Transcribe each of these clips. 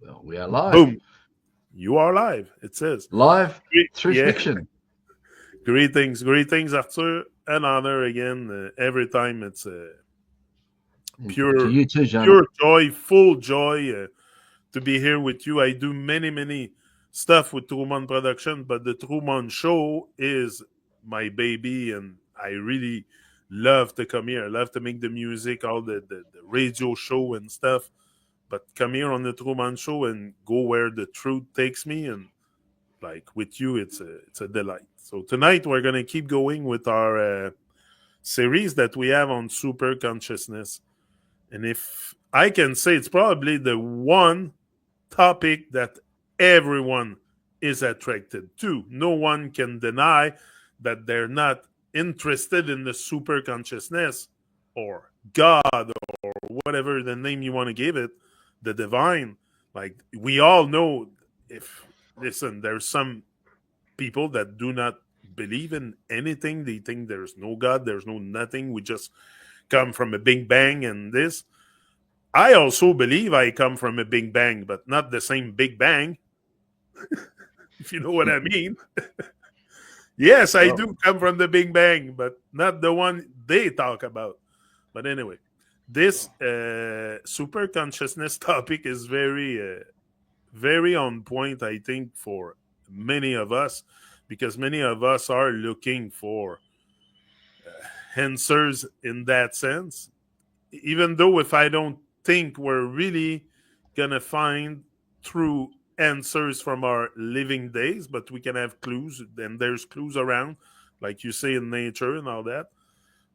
Well, we are live. Boom. You are live, it says. Live through Yeah. fiction. Greetings, Arthur. An honor again. Every time it's To pure, you too, John. pure joy, full joy to be here with you. I do many stuff with TruMon Production, but the TruMon Show is my baby, and I really love to come here. I love to make the music, all the radio show and stuff. But come here on the TruMon Show and go where the truth takes me, and like with you, it's a delight. So tonight we're gonna keep going with our series that we have on super consciousness, and if I can say, it's probably the one topic that everyone is attracted to. No one can deny that they're not interested in the super consciousness or God or whatever the name you want to give it, the divine. Like we all know, if listen, there's some people that do not believe in anything. They think there's no God, there's no nothing. We just come from a big bang and this. I also believe I come from a big bang, but not the same big bang, if you know what I mean. Yes, I Well, do come from the big bang, but not the one they talk about. But anyway, this super consciousness topic is very on point, I think, for many of us, because many of us are looking for answers in that sense. Even though if I don't think we're really gonna find true answers from our living days, but we can have clues, and there's clues around, like you say, in nature and all that.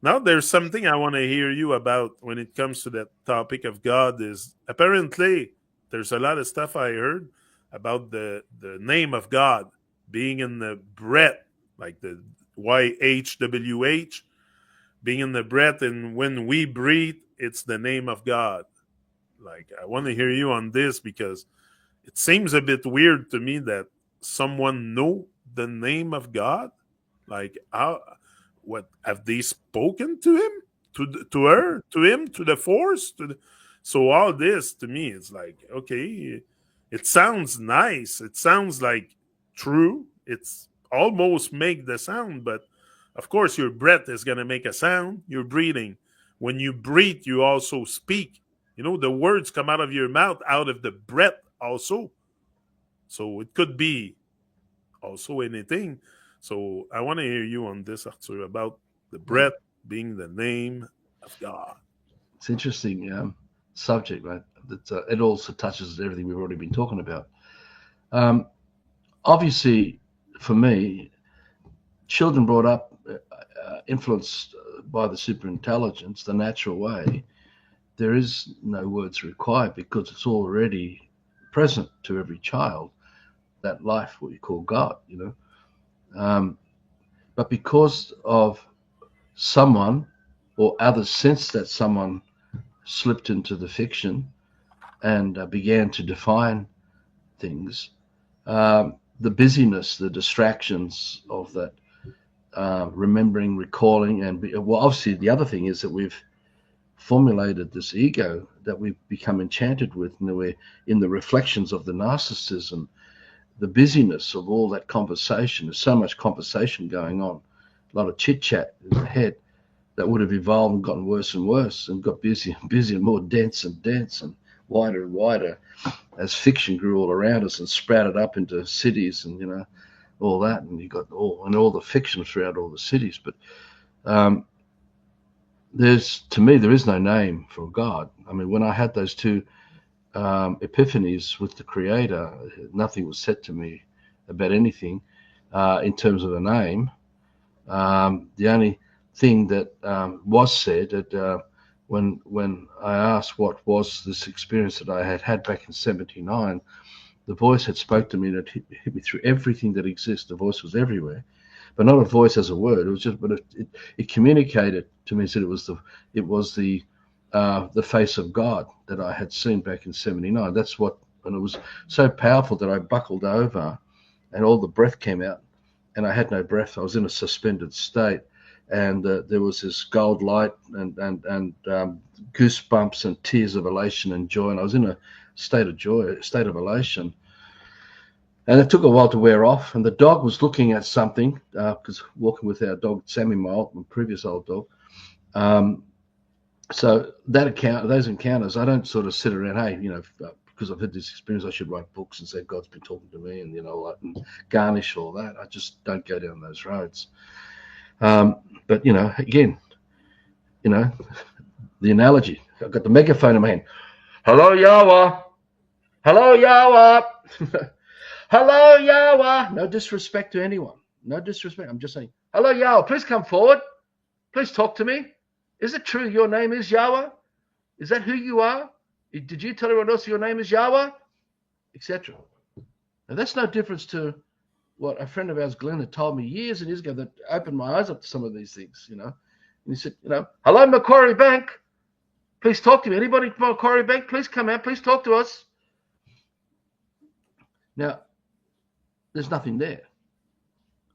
Now there's something I want to hear you about when it comes to that topic of God. Is apparently there's a lot of stuff I heard about the name of God being in the breath, like the YHWH, being in the breath, and when we breathe, it's the name of God. Like I want to hear you on this, because it seems a bit weird to me that someone know the name of God. Like how, what have they spoken to him, to her, to him, to the force, to the, so all this to me it's like, okay, it sounds nice, it sounds like true, it's almost make the sound, but of course your breath is going to make a sound, you're breathing. When you breathe, you also speak. You know, the words come out of your mouth, out of the breath also. So it could be also anything. So I want to hear you on this, Arthur, about the well, breath being the name of God. it's interesting subject, right? That it also touches everything we've already been talking about. Um, Obviously, for me, children brought up, influenced by the superintelligence, the natural way, there is no words required because it's already present to every child. That life, what you call God, but because of someone or others sense that someone slipped into the fiction and began to define things, the busyness, the distractions of that, remembering, recalling, and well, obviously the other thing is that we've formulated this ego that we've become enchanted with, and we're in the reflections of the narcissism, the busyness of all that conversation. There's so much conversation going on, a lot of chit chat in the head that would have evolved and gotten worse and worse and got busy and busy and more dense and wider and wider as fiction grew all around us and sprouted up into cities and all that, and you got all the fiction throughout all the cities. But to me there is no name for God. I mean, when I had those two epiphanies with the Creator, nothing was said to me about anything in terms of a name. The only thing that was said that when I asked what was this experience that I had had back in '79, the voice had spoke to me, and it hit me through everything that exists. The voice was everywhere, but not a voice as a word. It was just, but it communicated to me, said it was the face of God that I had seen back in '79. That's what, and it was so powerful that I buckled over, and all the breath came out, and I had no breath. I was in a suspended state, and there was this gold light and goosebumps and tears of elation and joy, and I was in a state of joy, a state of elation. And it took a while to wear off, and the dog was looking at something, because walking with our dog, Sammy, my previous old dog. So those encounters, I don't sort of sit around, hey, because I've had this experience, I should write books and say God's been talking to me, and and garnish all that. I just don't go down those roads. But again, the analogy. I've got the megaphone in my hand. Hello, Yahweh. Hello, Yahweh. Hello, Yahweh. No disrespect to anyone. No disrespect. I'm just saying, hello, Yahweh. Please come forward. Please talk to me. Is it true your name is Yahweh? Is that who you are? Did you tell everyone else your name is Yahweh? Etc. Now, that's no difference to what a friend of ours, Glenn, had told me years and years ago that opened my eyes up to some of these things, And he said, hello, Macquarie Bank. Please talk to me. Anybody from Macquarie Bank, please come out. Please talk to us. Now, there's nothing there,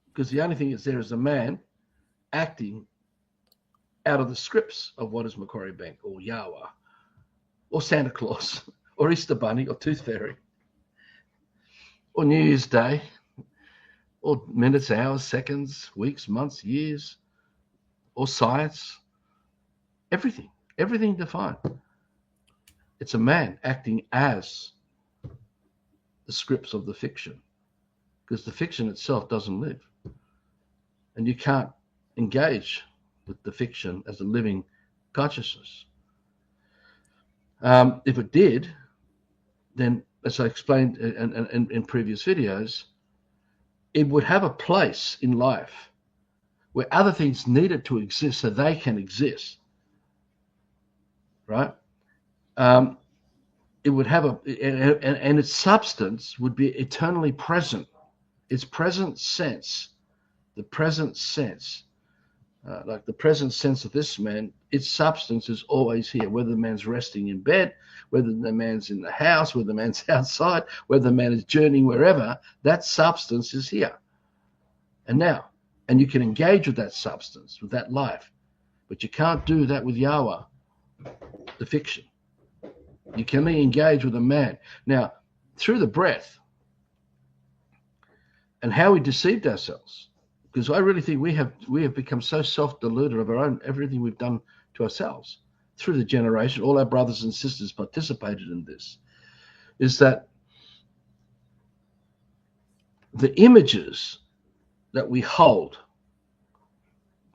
because the only thing that's there is a man acting out of the scripts of what is Macquarie Bank or Yahweh or Santa Claus or Easter Bunny or Tooth Fairy or New Year's Day or minutes, hours, seconds, weeks, months, years, or science. Everything defined. It's a man acting as the scripts of the fiction, because the fiction itself doesn't live, and you can't engage with the fiction as a living consciousness. If it did, then, as I explained in previous videos, it would have a place in life where other things needed to exist so they can exist, right? It would have and its substance would be eternally present. Its present sense, the present sense, like the present sense of this man, its substance is always here, whether the man's resting in bed, whether the man's in the house, whether the man's outside, whether the man is journeying wherever, that substance is here. And you can engage with that substance, with that life, but you can't do that with Yahweh, the fiction. You can only engage with a man. Now, through the breath and how we deceived ourselves, because I really think we have become so self-deluded of our own, everything we've done to ourselves through the generation. All our brothers and sisters participated in this, is that the images that we hold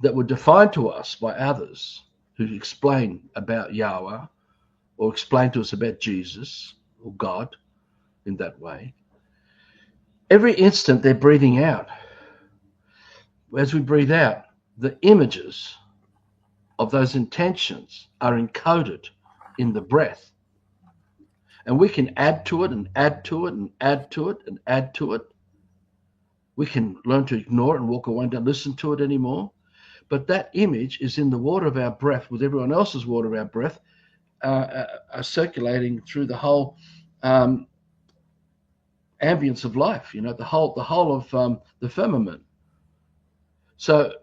that were defined to us by others who explain about Yahweh or explain to us about Jesus or God in that way, every instant they're breathing out. As we breathe out, the images of those intentions are encoded in the breath. And we can add to it and add to it and add to it and add to it. We can learn to ignore it and walk away and don't listen to it anymore. But that image is in the water of our breath, with everyone else's water of our breath are circulating through the whole ambience of life, the whole of the firmament. So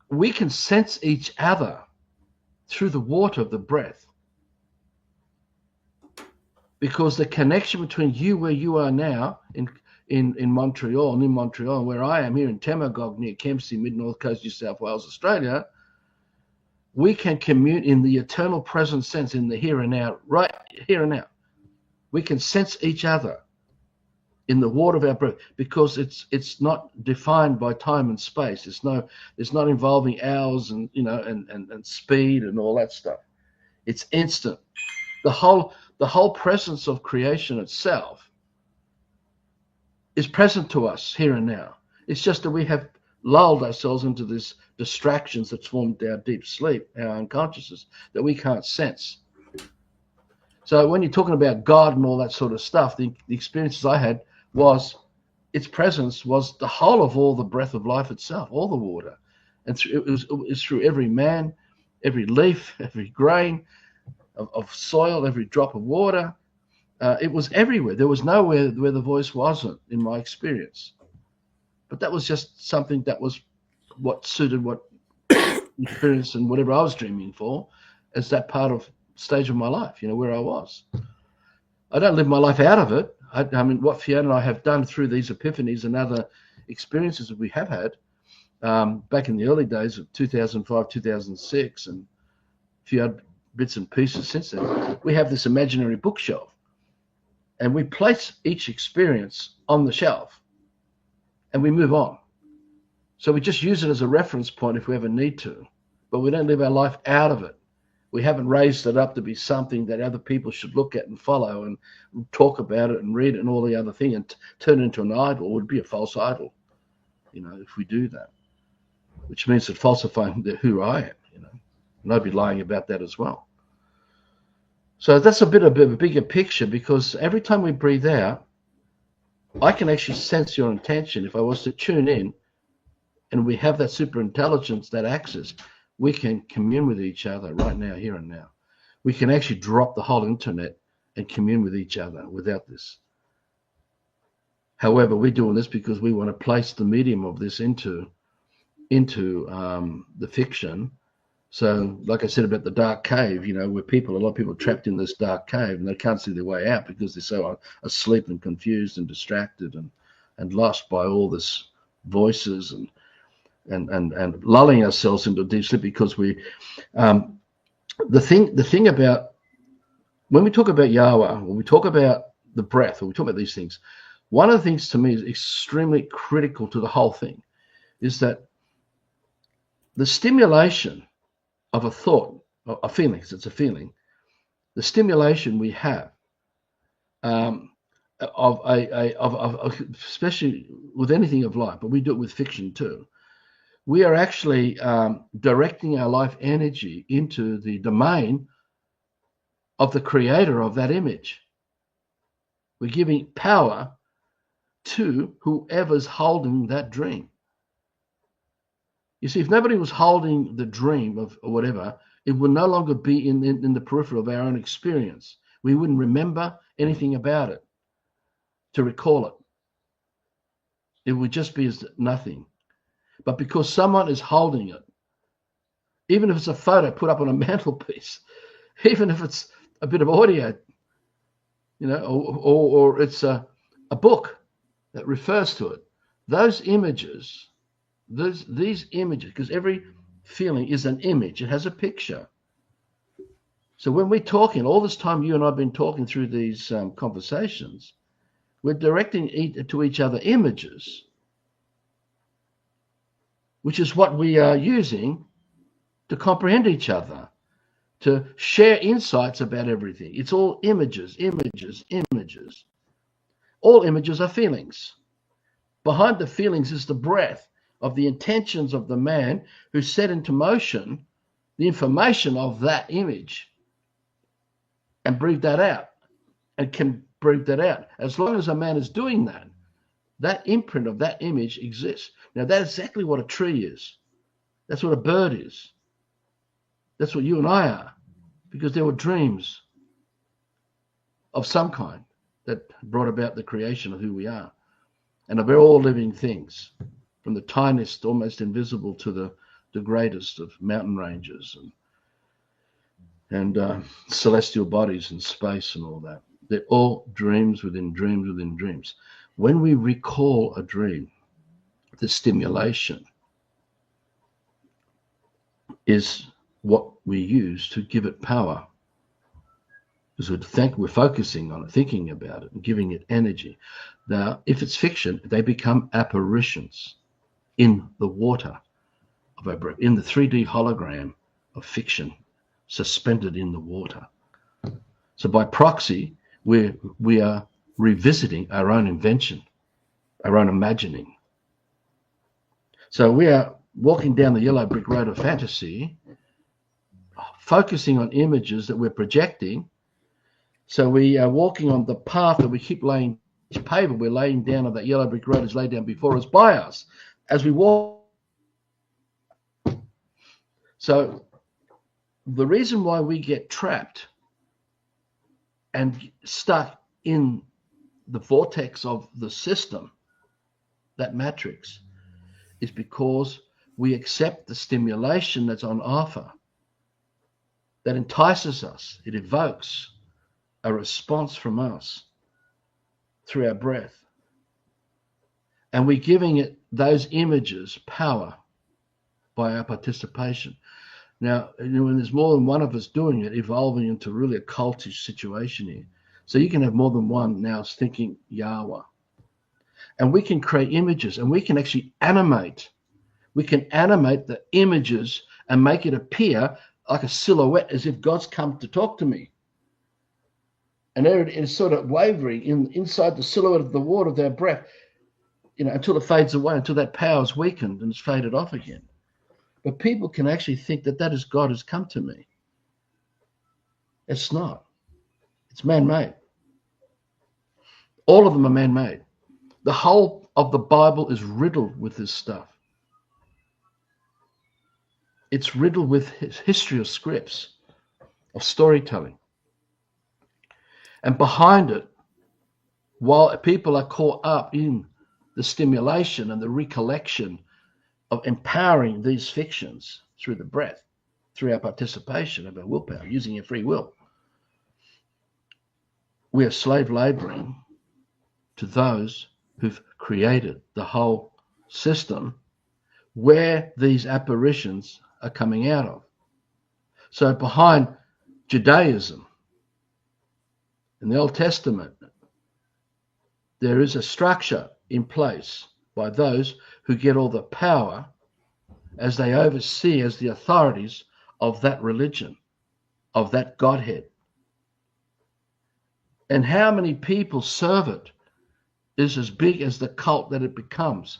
we can sense each other through the water of the breath, because the connection between you, where you are now in Montreal, and in Montreal, where I am here in Temagog near Kempsey, mid-North Coast, New South Wales, Australia, we can commune in the eternal present sense, in the here and now, right here and now. We can sense each other in the water of our breath, because it's not defined by time and space. It's not involving hours and and speed and all that stuff. It's instant. The whole presence of creation itself is present to us here and now. It's just that we have lulled ourselves into these distractions that's formed our deep sleep, our unconsciousness, that we can't sense. So when you're talking about God and all that sort of stuff, the experiences I had was its presence was the whole of all the breath of life itself, all the water. And it was through every man, every leaf, every grain of soil, every drop of water. It was everywhere. There was nowhere where the voice wasn't, in my experience. But that was just something that was what suited what experience and whatever I was dreaming for as that part of stage of my life, where I was. I don't live my life out of it. I mean, what Fiona and I have done through these epiphanies and other experiences that we have had back in the early days of 2005, 2006, and a few other bits and pieces since then, we have this imaginary bookshelf. And we place each experience on the shelf and we move on. So we just use it as a reference point if we ever need to, but we don't live our life out of it. We haven't raised it up to be something that other people should look at and follow and talk about it and read it and all the other thing and turn it into an idol. It would be a false idol, if we do that, which means that falsifying who I am, and I'd be lying about that as well. So that's a bit of a bigger picture, because every time we breathe out, I can actually sense your intention. If I was to tune in and we have that super intelligence, that access, we can commune with each other right now, here and now. We can actually drop the whole internet and commune with each other without this. However, we're doing this because we want to place the medium of this into the fiction. So, like I said about the dark cave, where a lot of people are trapped in this dark cave and they can't see their way out because they're so asleep and confused and distracted and lost by all this voices and lulling ourselves into deep sleep, because we the thing about when we talk about Yahweh, when we talk about the breath, when we talk about these things, one of the things to me is extremely critical to the whole thing is that the stimulation of a thought, a feeling, because it's a feeling, the stimulation we have of especially with anything of life, but we do it with fiction too. We are actually directing our life energy into the domain of the creator of that image. We're giving power to whoever's holding that dream. You see, if nobody was holding the dream of or whatever, it would no longer be in the periphery of our own experience. We wouldn't remember anything about it to recall it. It would just be as nothing. But because someone is holding it, even if it's a photo put up on a mantelpiece, even if it's a bit of audio, or it's a book that refers to it, those images, these images, because every feeling is an image, it has a picture. So when we're talking, all this time you and I have been talking through these conversations, we're directing to each other images, which is what we are using to comprehend each other, to share insights about everything. It's all images, images, images. All images are feelings. Behind the feelings is the breath of the intentions of the man who set into motion the information of that image and breathe that out, and can breathe that out. As long as a man is doing that, that imprint of that image exists. Now, that's exactly what a tree is. That's what a bird is. That's what you and I are, because there were dreams of some kind that brought about the creation of who we are. And of all living things, from the tiniest, almost invisible, to the greatest of mountain ranges and celestial bodies and space and all that. They're all dreams within dreams within dreams. When we recall a dream, the stimulation is what we use to give it power. Because we're focusing on it, thinking about it, and giving it energy. Now, if it's fiction, they become apparitions in the water of our breath, in the 3D hologram of fiction, suspended in the water. So by proxy, we are revisiting our own invention, our own imagining. So we are walking down the yellow brick road of fantasy, focusing on images that we're projecting. So we are walking on the path that we keep laying, each pavement we're laying down on that yellow brick road is laid down before us by us as we walk. So the reason why we get trapped and stuck in the vortex of the system, that matrix, is because we accept the stimulation that's on offer, that entices us. It evokes a response from us through our breath. And we're giving it those images power by our participation. Now, when there's more than one of us doing it, evolving into really a cultish situation here. So you can have more than one now thinking Yahweh. And we can create images, and we can actually animate. We can animate the images and make it appear like a silhouette, as if God's come to talk to me. And there it is, sort of wavering inside the silhouette of the water of their breath, until it fades away, until that power is weakened and it's faded off again. But people can actually think that that is God has come to me. It's not. It's man-made. All of them are man-made. The whole of the Bible is riddled with this stuff. It's riddled with history of scripts, of storytelling. And behind it, while people are caught up in the stimulation and the recollection of empowering these fictions through the breath, through our participation of our willpower, using our free will, we are slave laboring to those who've created the whole system where these apparitions are coming out of. So behind Judaism in the Old Testament, there is a structure in place by those who get all the power as they oversee, as the authorities of that religion, of that Godhead. And how many people serve it is as big as the cult that it becomes.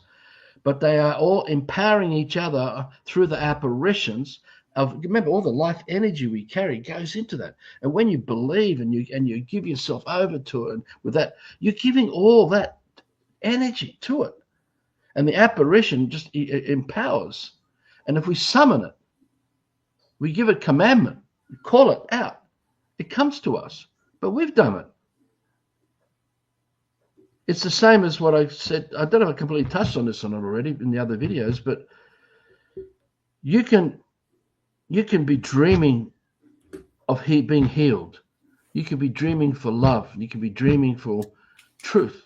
But they are all empowering each other through the apparitions of, remember, all the life energy we carry goes into that. And when you believe and you give yourself over to it, and with that, you're giving all that energy to it. And the apparition just empowers. And if we summon it, we give it commandment, we call it out, it comes to us. But we've done it. It's the same as what I said. I don't know if I completely touched on this or not already in the other videos, but you can be dreaming of being healed. You can be dreaming for love. You can be dreaming for truth.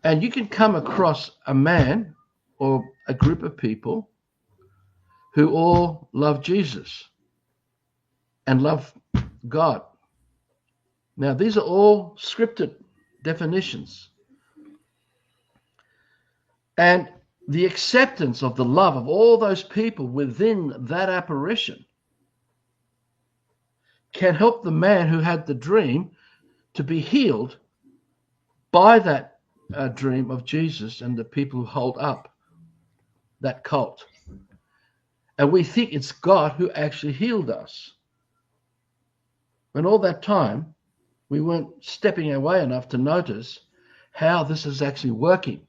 And you can come across a man or a group of people who all love Jesus and love God. Now, these are all scripted definitions. And the acceptance of the love of all those people within that apparition can help the man who had the dream to be healed by that dream of Jesus and the people who hold up that cult. And we think it's God who actually healed us. And all that time, we weren't stepping away enough to notice how this is actually working.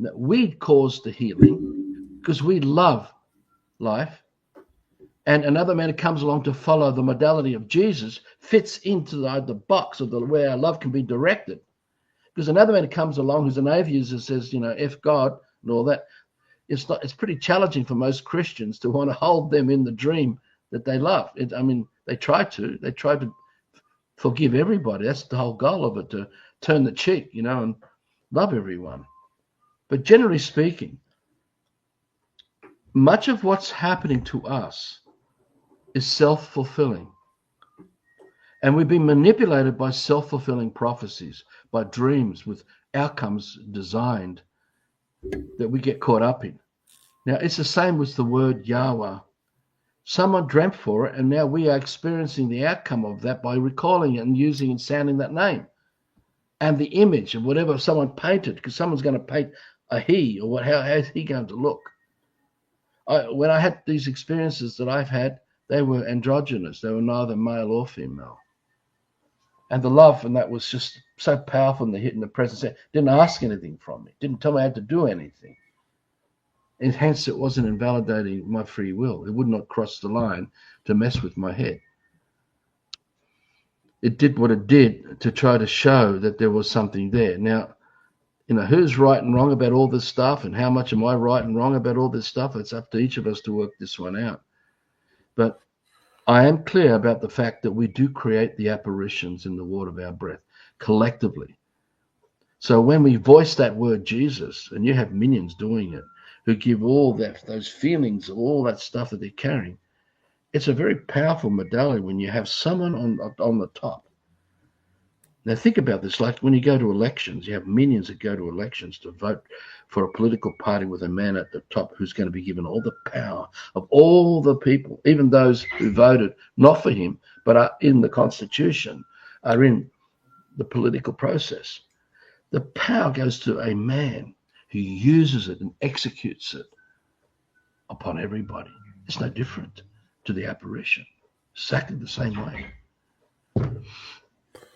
That we caused the healing because we love life. And another man who comes along to follow the modality of Jesus fits into the box of where our love can be directed. Because another man who comes along who's an atheist and says, F God and all that, it's pretty challenging for most Christians to want to hold them in the dream that they love. They try to forgive everybody. That's the whole goal of it, to turn the cheek, and love everyone. But generally speaking, much of what's happening to us is self-fulfilling. And we've been manipulated by self-fulfilling prophecies, by dreams with outcomes designed that we get caught up in. Now, it's the same with the word Yahweh. Someone dreamt for it, and now we are experiencing the outcome of that by recalling it and using and sounding that name. And the image of whatever someone painted, because someone's going to paint a he, or how is he going to look? When I had these experiences that I've had, they were androgynous. They were neither male or female. And the love and that was just so powerful in the hit in the presence. It didn't ask anything from me. Didn't tell me I had to do anything. And hence it wasn't invalidating my free will. It would not cross the line to mess with my head. It did what it did to try to show that there was something there. Now, who's right and wrong about all this stuff, and how much am I right and wrong about all this stuff? It's up to each of us to work this one out. But I am clear about the fact that we do create the apparitions in the water of our breath collectively. So when we voice that word Jesus, and you have minions doing it, who give all those feelings, all that stuff that they're carrying, it's a very powerful modality when you have someone on the top. Now think about this, like when you go to elections, you have minions that go to elections to vote for a political party with a man at the top who's going to be given all the power of all the people, even those who voted not for him, but are in the Constitution, are in the political process. The power goes to a man who uses it and executes it upon everybody. It's no different to the apparition. Exactly the same way.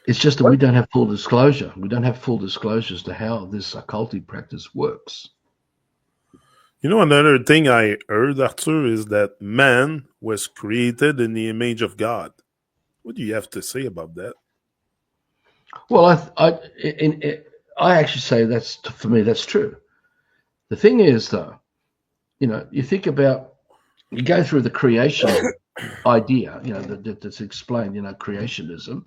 It's just that we don't have full disclosure. We don't have full disclosure as to how this occultic practice works. Another thing I heard, Arthur, is that man was created in the image of God. What do you have to say about that? Well, I actually say for me, that's true. The thing is, though, you think about, you go through the creation idea, that's explained, creationism.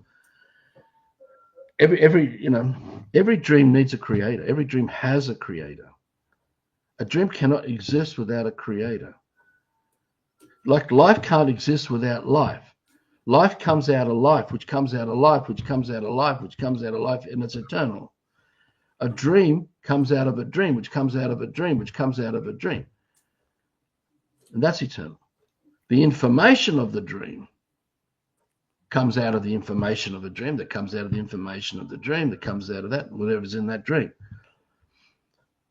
Every dream needs a creator. Every dream has a creator. A dream cannot exist without a creator. Like life can't exist without life. Life comes out of life, which comes out of life, which comes out of life, which comes out of life, and it's eternal. A dream comes out of a dream, which comes out of a dream, which comes out of a dream. And that's eternal. The information of the dream comes out of the information of a dream, that comes out of the information of the dream, that comes out of that, whatever's in that dream.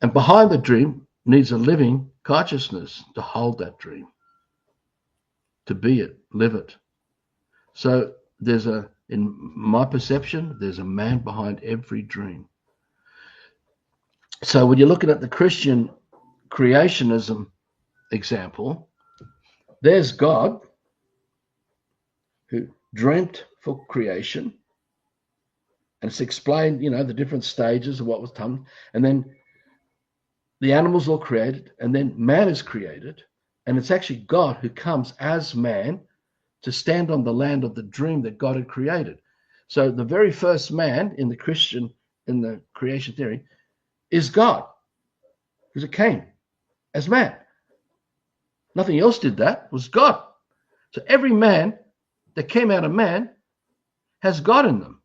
And behind the dream needs a living consciousness to hold that dream, to be it, live it. So in my perception, there's a man behind every dream. So when you're looking at the Christian creationism example, there's God who dreamt for creation, and it's explained, the different stages of what was done, and then the animals are created, and then man is created, and it's actually God who comes as man to stand on the land of the dream that God had created. So the very first man in the creation theory is God, because it came as man. Nothing else did that, it was God. So every man that came out of man has God in them.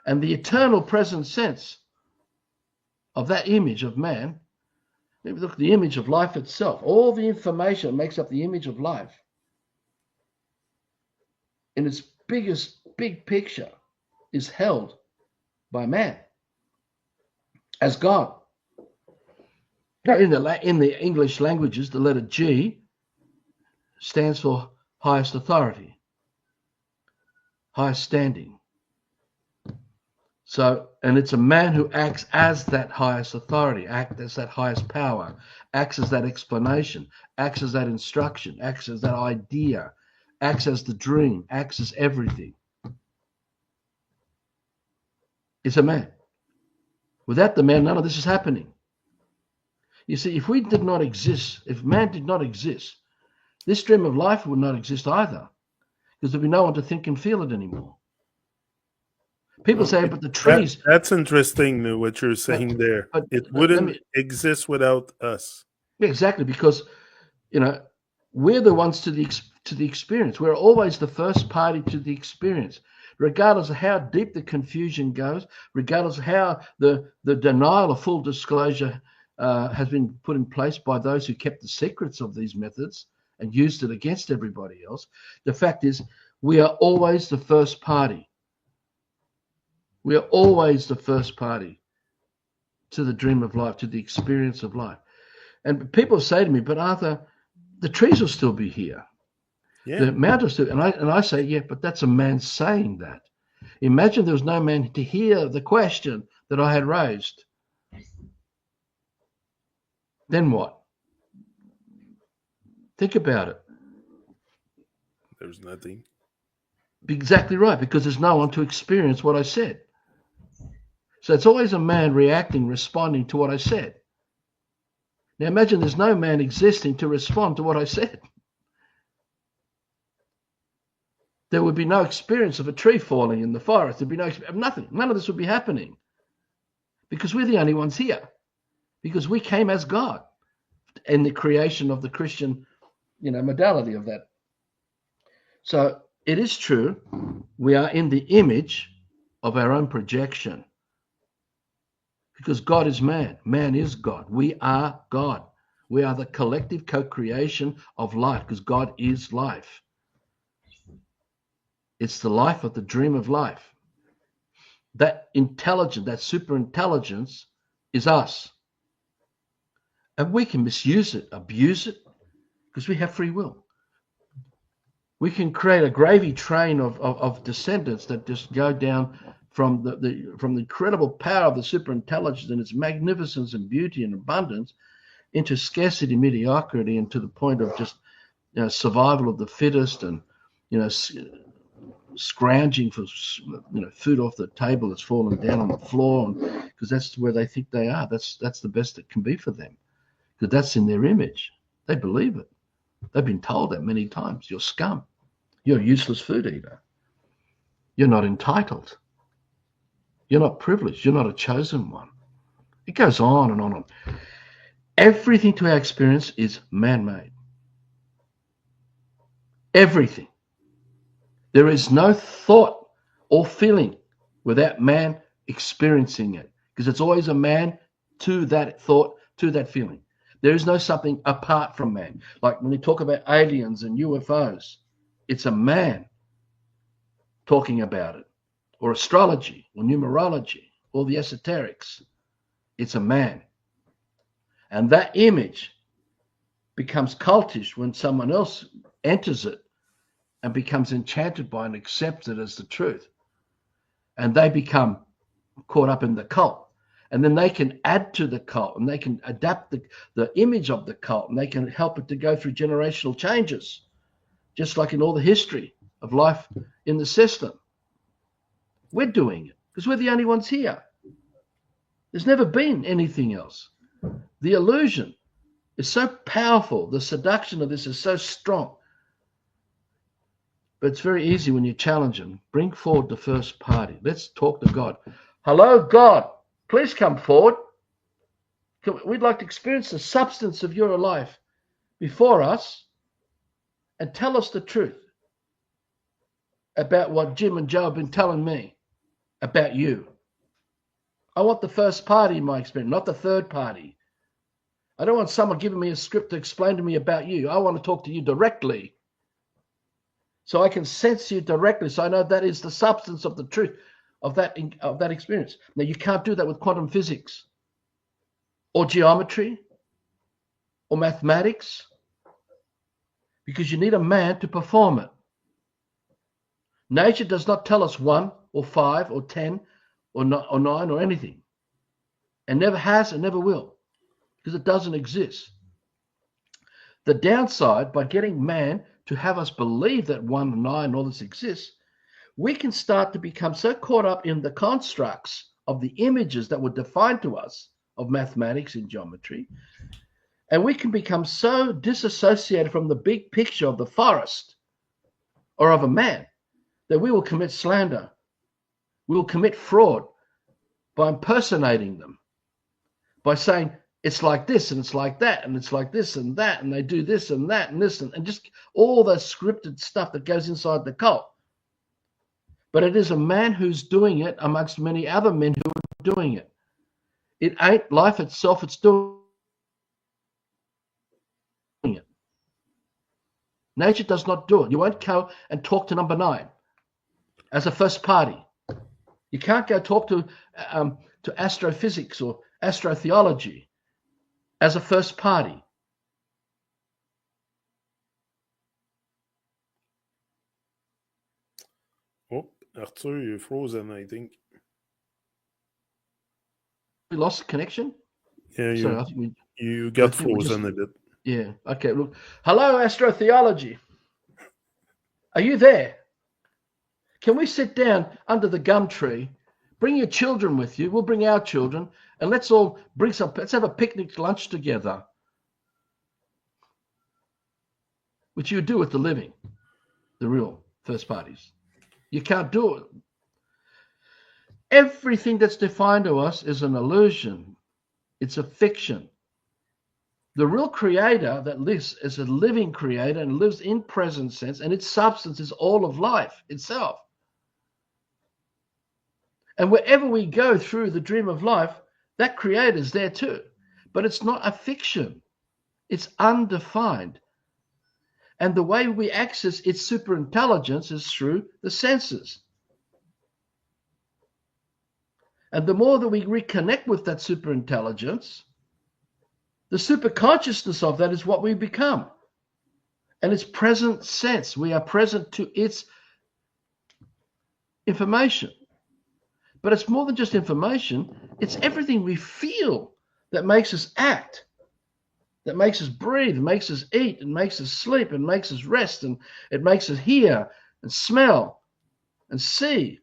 And the eternal present sense of that image of man, maybe look at the image of life itself, all the information that makes up the image of life in its big picture is held by man as God. Now, in the English languages, the letter G stands for highest authority, highest standing. So, and it's a man who acts as that highest authority, acts as that highest power, acts as that explanation, acts as that instruction, acts as that idea, acts as the dream, acts as everything. It's a man. Without the man, none of this is happening. You see, if we did not exist, if man did not exist, this stream of life would not exist either, because there'd be no one to think and feel it anymore. People say, but the trees... That's interesting, what you're saying there. But it wouldn't exist without us. Yeah, exactly, because, we're the ones to the experience. We're always the first party to the experience, regardless of how deep the confusion goes, regardless of how the denial of full disclosure has been put in place by those who kept the secrets of these methods and used it against everybody else. The fact is, we are always the first party. We are always the first party to the dream of life, to the experience of life. And people say to me, but Arthur, the trees will still be here. Yeah. The mountain will still, and I say, yeah, but that's a man saying that. Imagine there was no man to hear the question that I had raised. Then what? Think about it. There's nothing. Exactly right, because there's no one to experience what I said. So it's always a man reacting, responding to what I said. Now imagine there's no man existing to respond to what I said. There would be no experience of a tree falling in the forest. There'd be nothing. None of this would be happening. Because we're the only ones here. Because we came as God in the creation of the Christian, modality of that. So it is true, we are in the image of our own projection. Because God is man. Man is God. We are God. We are the collective co-creation of life, because God is life. It's the life of the dream of life. That intelligence, that super intelligence is us. And we can misuse it, abuse it, because we have free will. We can create a gravy train of descendants that just go down from the incredible power of the super intelligence and its magnificence and beauty and abundance into scarcity, mediocrity, and to the point of just survival of the fittest, and scrounging for food off the table that's fallen down on the floor, because that's where they think they are. That's the best it can be for them, because that's in their image. They believe it. They've been told that many times. You're scum. You're a useless food eater. You're not entitled. You're not privileged. You're not a chosen one. It goes on and on. Everything to our experience is man-made. Everything. There is no thought or feeling without man experiencing it, because it's always a man to that thought, to that feeling. There is no something apart from man. Like when you talk about aliens and UFOs, it's a man talking about it, or astrology, or numerology, or the esoterics. It's a man. And that image becomes cultish when someone else enters it and becomes enchanted by and accepts it as the truth. And they become caught up in the cult. And then they can add to the cult, and they can adapt the image of the cult, and they can help it to go through generational changes, just like in all the history of life in the system. We're doing it because we're the only ones here. There's never been anything else. The illusion is so powerful. The seduction of this is so strong. But it's very easy when you challenge them. Bring forward the first party. Let's talk to God. Hello, God. Please come forward. We'd like to experience the substance of your life before us and tell us the truth about what Jim and Joe have been telling me about you. I want the first party in my experience, not the third party. I don't want someone giving me a script to explain to me about you. I want to talk to you directly, so I can sense you directly, so I know that is the substance of the truth of that experience. Now, you can't do that with quantum physics or geometry or mathematics, because you need a man to perform it. Nature does not tell us 1 or 5 or 10 or 9 or anything, and never has and never will, because it doesn't exist. The downside, by getting man to have us believe that 1 and 9 and all this exists, we can start to become so caught up in the constructs of the images that were defined to us of mathematics and geometry, and we can become so disassociated from the big picture of the forest or of a man that we will commit slander. We will commit fraud by impersonating them, by saying it's like this and it's like that and it's like this and that, and they do this and that and this, and just all the scripted stuff that goes inside the cult. But it is a man who's doing it amongst many other men who are doing it. It ain't life itself, it's doing it. Nature does not do it. You won't go and talk to number 9 as a first party. You can't go talk to astrophysics or astrotheology as a first party. Oh, Arthur, you're frozen, I think. We lost connection? Yeah, Sorry, I think you got frozen a bit. Yeah, okay. Look, hello, astrotheology. Are you there? Can we sit down under the gum tree Bring your children with you. We'll bring our children, and let's have a picnic lunch together, which you do with the living, the real first parties. You can't do it. Everything that's defined to us is an illusion. It's a fiction. The real creator that lives is a living creator and lives in present sense, and its substance is all of life itself. And wherever we go through the dream of life, that creator is there too. But it's not a fiction. It's undefined. And the way we access its superintelligence is through the senses. And the more that we reconnect with that superintelligence, the superconsciousness of that is what we become. And its present sense, we are present to its information. But it's more than just information. It's everything we feel that makes us act, that makes us breathe, makes us eat, and makes us sleep, and makes us rest, and it makes us hear and smell and see,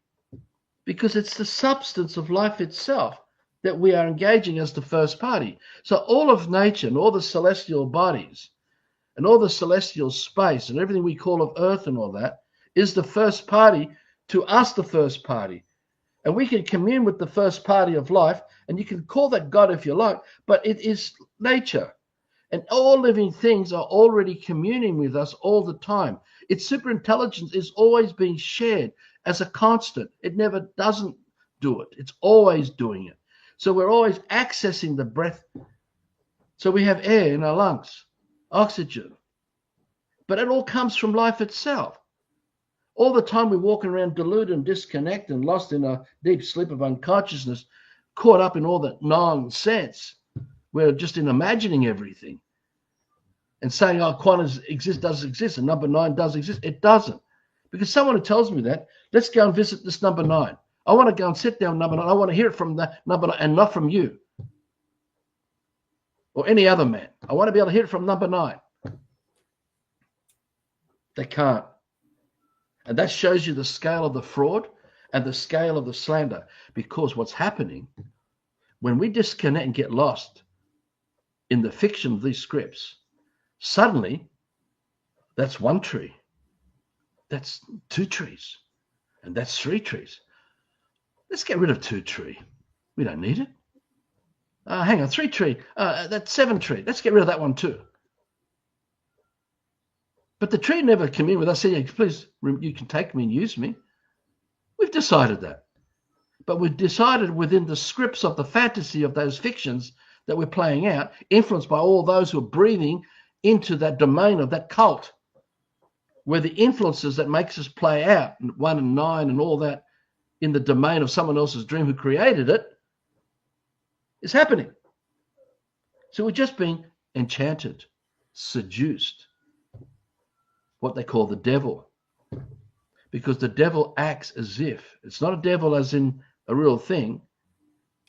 because it's the substance of life itself that we are engaging as the first party. So all of nature and all the celestial bodies and all the celestial space and everything we call of earth and all that is the first party to us, the first party. And we can commune with the first party of life, and you can call that God if you like, but it is nature. And all living things are already communing with us all the time. Its superintelligence is always being shared as a constant. It never doesn't do it. It's always doing it. So we're always accessing the breath. So we have air in our lungs, oxygen. But it all comes from life itself. All the time we're walking around deluded and disconnected and lost in a deep sleep of unconsciousness, caught up in all that nonsense. We're just in imagining everything and saying, oh, quantum does exist, and number 9 does exist. It doesn't. Because someone who tells me that, let's go and visit this number 9. I want to go and sit down number 9. I want to hear it from the number 9 and not from you or any other man. I want to be able to hear it from number 9. They can't. And that shows you the scale of the fraud and the scale of the slander. Because what's happening when we disconnect and get lost in the fiction of these scripts, suddenly that's 1 tree, that's 2 trees, and that's 3 trees. Let's get rid of 2 tree. We don't need it. Hang on, 3 tree. That's 7 tree. Let's get rid of that one too. But the tree never came in with us saying, please, you can take me and use me. We've decided that. But we've decided within the scripts of the fantasy of those fictions that we're playing out, influenced by all those who are breathing into that domain of that cult, where the influences that makes us play out, 1 and 9 and all that, in the domain of someone else's dream who created it, is happening. So we're just being enchanted, seduced, what they call the devil. Because the devil acts as if, it's not a devil as in a real thing.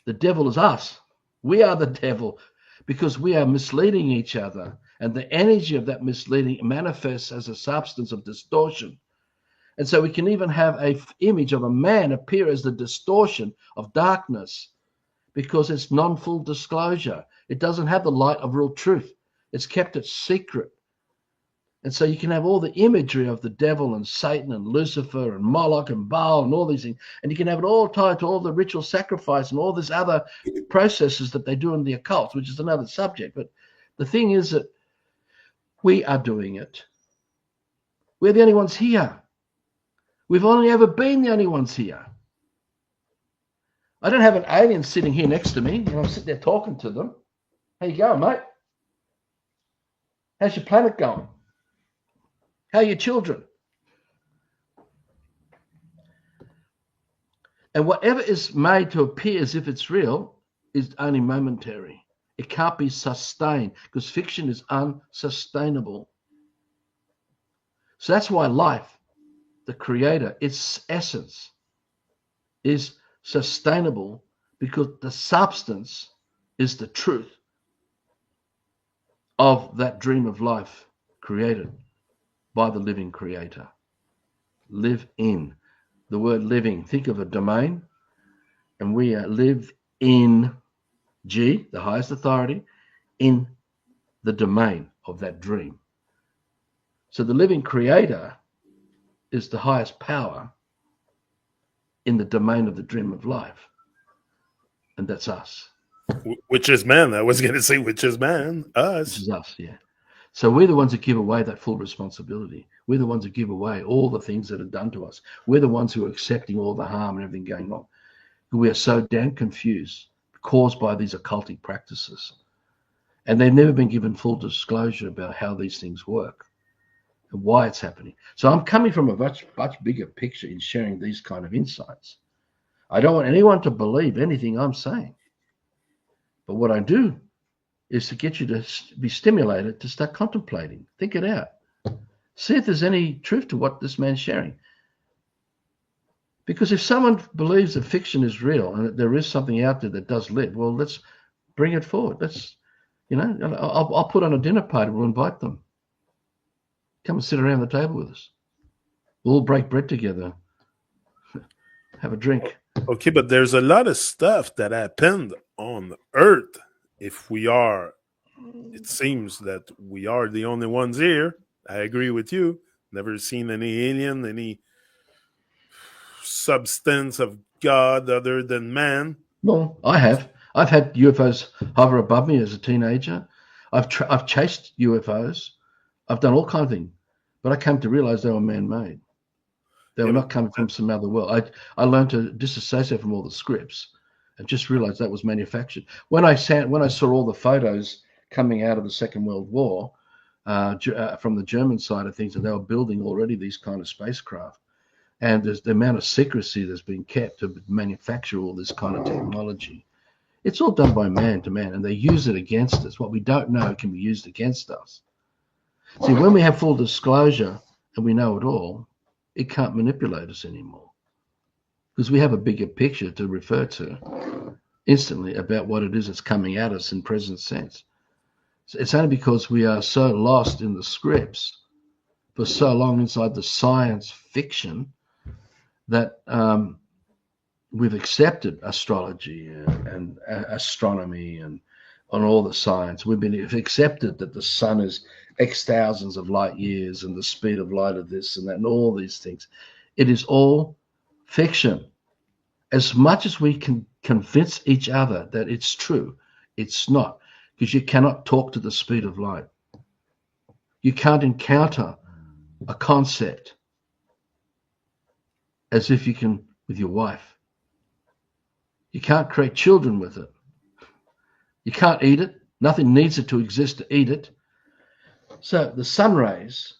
The devil is us. We are the devil because we are misleading each other. And the energy of that misleading manifests as a substance of distortion. And so we can even have an image of a man appear as the distortion of darkness because it's non-full disclosure. It doesn't have the light of real truth. It's kept it secret. And so you can have all the imagery of the devil and Satan and Lucifer and Moloch and Baal and all these things. And you can have it all tied to all the ritual sacrifice and all these other processes that they do in the occult, which is another subject. But the thing is that we are doing it. We're the only ones here. We've only ever been the only ones here. I don't have an alien sitting here next to me and I'm sitting there talking to them. How you going, mate? How's your planet going? How are your children? And whatever is made to appear as if it's real is only momentary. It can't be sustained because fiction is unsustainable. So that's why life, the creator, its essence is sustainable because the substance is the truth of that dream of life created by the living creator. Live in. The word living, think of a domain. And we live in G, the highest authority, in the domain of that dream. So the living creator is the highest power in the domain of the dream of life. And that's us. Which is man. I was going to say, which is man, us. Which is us, yeah. So we're the ones that give away that full responsibility. We're the ones that give away all the things that are done to us. We're the ones who are accepting all the harm and everything going on. We are so damn confused, caused by these occultic practices. And they've never been given full disclosure about how these things work and why it's happening. So I'm coming from a much bigger picture in sharing these kind of insights. I don't want anyone to believe anything I'm saying. But what I do is to get you to be stimulated to start contemplating. Think it out. See if there's any truth to what this man's sharing. Because if someone believes that fiction is real and that there is something out there that does live, well, let's bring it forward. Let's, I'll put on a dinner party. We'll invite them. Come and sit around the table with us. We'll all break bread together. Have a drink. Okay, but there's a lot of stuff that happened on Earth. If we are, it seems that we are the only ones here. I agree with you. Never seen any alien, any substance of God other than man. No, I have. I've had UFOs hover above me as a teenager. I've chased UFOs. I've done all kinds of things. But I came to realize they were man-made. They were not coming from some other world. I learned to disassociate from all the scripts and just realized that was manufactured. When I saw all the photos coming out of the Second World War from the German side of things, and they were building already these kind of spacecraft, and there's the amount of secrecy that's been kept to manufacture all this kind of technology. It's all done by man to man, and they use it against us. What we don't know can be used against us. See, when we have full disclosure and we know it all, it can't manipulate us anymore because we have a bigger picture to refer to instantly about what it is that's coming at us in present sense. So it's only because we are so lost in the scripts for so long inside the science fiction that we've accepted astrology and astronomy and on all the science. We've accepted that the sun is X thousands of light years and the speed of light of this and that and all these things. It is all fiction. As much as we can convince each other that it's true, it's not, because you cannot talk to the speed of light. You can't encounter a concept as if you can with your wife. You can't create children with it. You can't eat it. Nothing needs it to exist to eat it. So the sun rays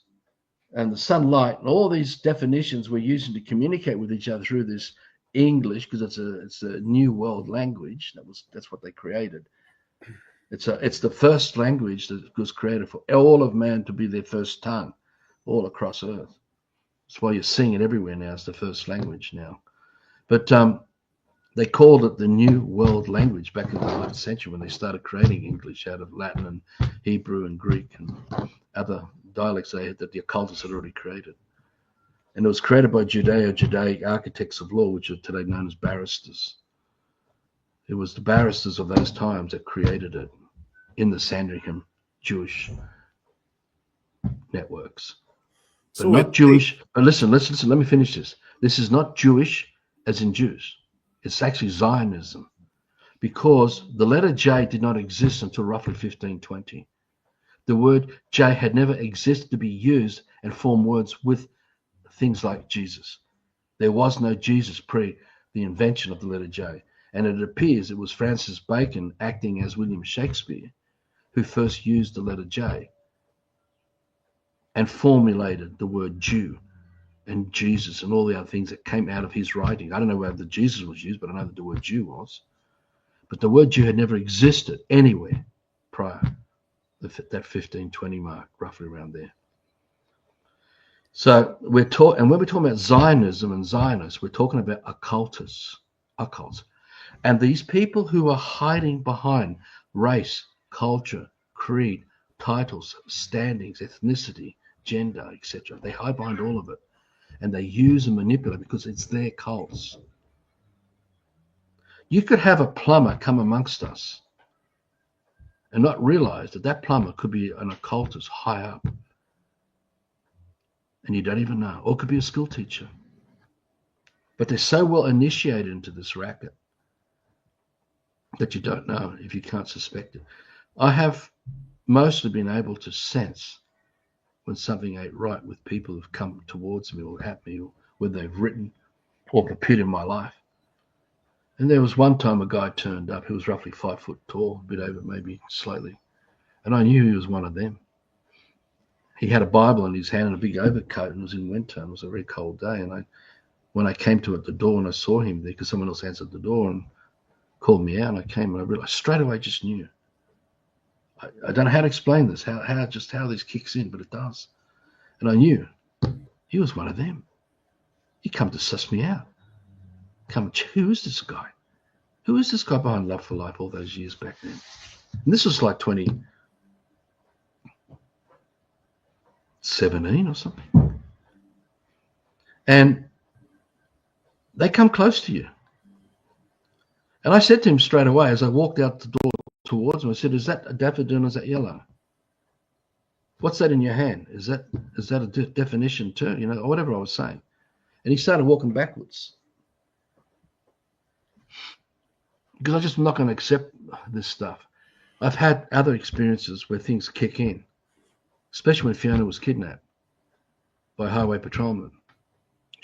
and the sunlight and all these definitions we're using to communicate with each other through this English, because it's a new world language. That's what they created. It's the first language that was created for all of man to be their first tongue, all across Earth. That's why you're seeing it everywhere now. It's the first language now. But they called it the New World Language back in the 11th century when they started creating English out of Latin and Hebrew and Greek and other dialects that the occultists had already created. And it was created by Judaic architects of law, which are today known as barristers. It was the barristers of those times that created it in the Sandringham Jewish networks. But so not Jewish. But listen, let me finish this. This is not Jewish as in Jews. It's actually Zionism, because the letter J did not exist until roughly 1520. The word J had never existed to be used and form words with things like Jesus. There was no Jesus pre the invention of the letter J. And it appears it was Francis Bacon acting as William Shakespeare who first used the letter J and formulated the word Jew and Jesus and all the other things that came out of his writing. I don't know whether Jesus was used, but I know that the word Jew was. But the word Jew had never existed anywhere prior that 1520 mark, roughly around there. So and when we're talking about Zionism and Zionists, we're talking about occults. And these people who are hiding behind race, culture, creed, titles, standings, ethnicity, gender, etc. They hide behind all of it. And they use and manipulate because it's their cults. You could have a plumber come amongst us and not realize that that plumber could be an occultist high up, and you don't even know, or it could be a school teacher. But they're so well initiated into this racket that you don't know if you can't suspect it. I have mostly been able to sense when something ain't right with people who've come towards me or at me, or when they've written or appeared in my life. And there was one time a guy turned up who was roughly 5 foot tall, a bit over maybe slightly, and I knew he was one of them. He had a Bible in his hand and a big overcoat, and it was in winter, and it was a very cold day. And when I came to at the door and I saw him there, because someone else answered the door and called me out, and I came and I realized straight away, I just knew. I don't know how to explain this, how this kicks in, but it does. And I knew he was one of them. He come to suss me out. Who is this guy? Who is this guy behind Love for Life all those years back then? And this was like 2017 or something. And they come close to you. And I said to him straight away as I walked out the door towards him, I said, is that a daffodil or is that yellow? What's that in your hand? Is that a definition too? You know, or whatever I was saying. And he started walking backwards. Because I'm just not going to accept this stuff. I've had other experiences where things kick in, especially when Fiona was kidnapped by highway patrolmen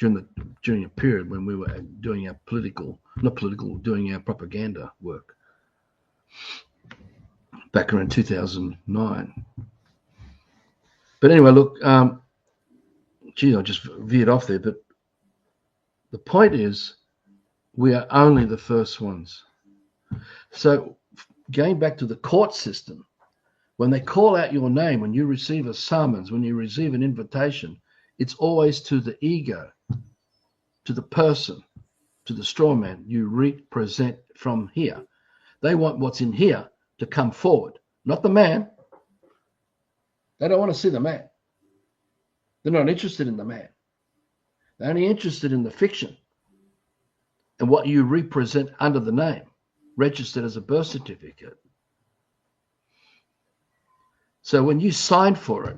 during a period when we were doing our doing our propaganda work back around 2009. But anyway, look, I just veered off there, but the point is we are only the first ones. So going back to the court system, when they call out your name, when you receive a summons, when you receive an invitation, it's always to the ego, to the person, to the straw man you represent from here. They want what's in here to come forward, not the man. They don't want to see the man. They're not interested in the man. They're only interested in the fiction and what you represent under the name, registered as a birth certificate. So when you sign for it,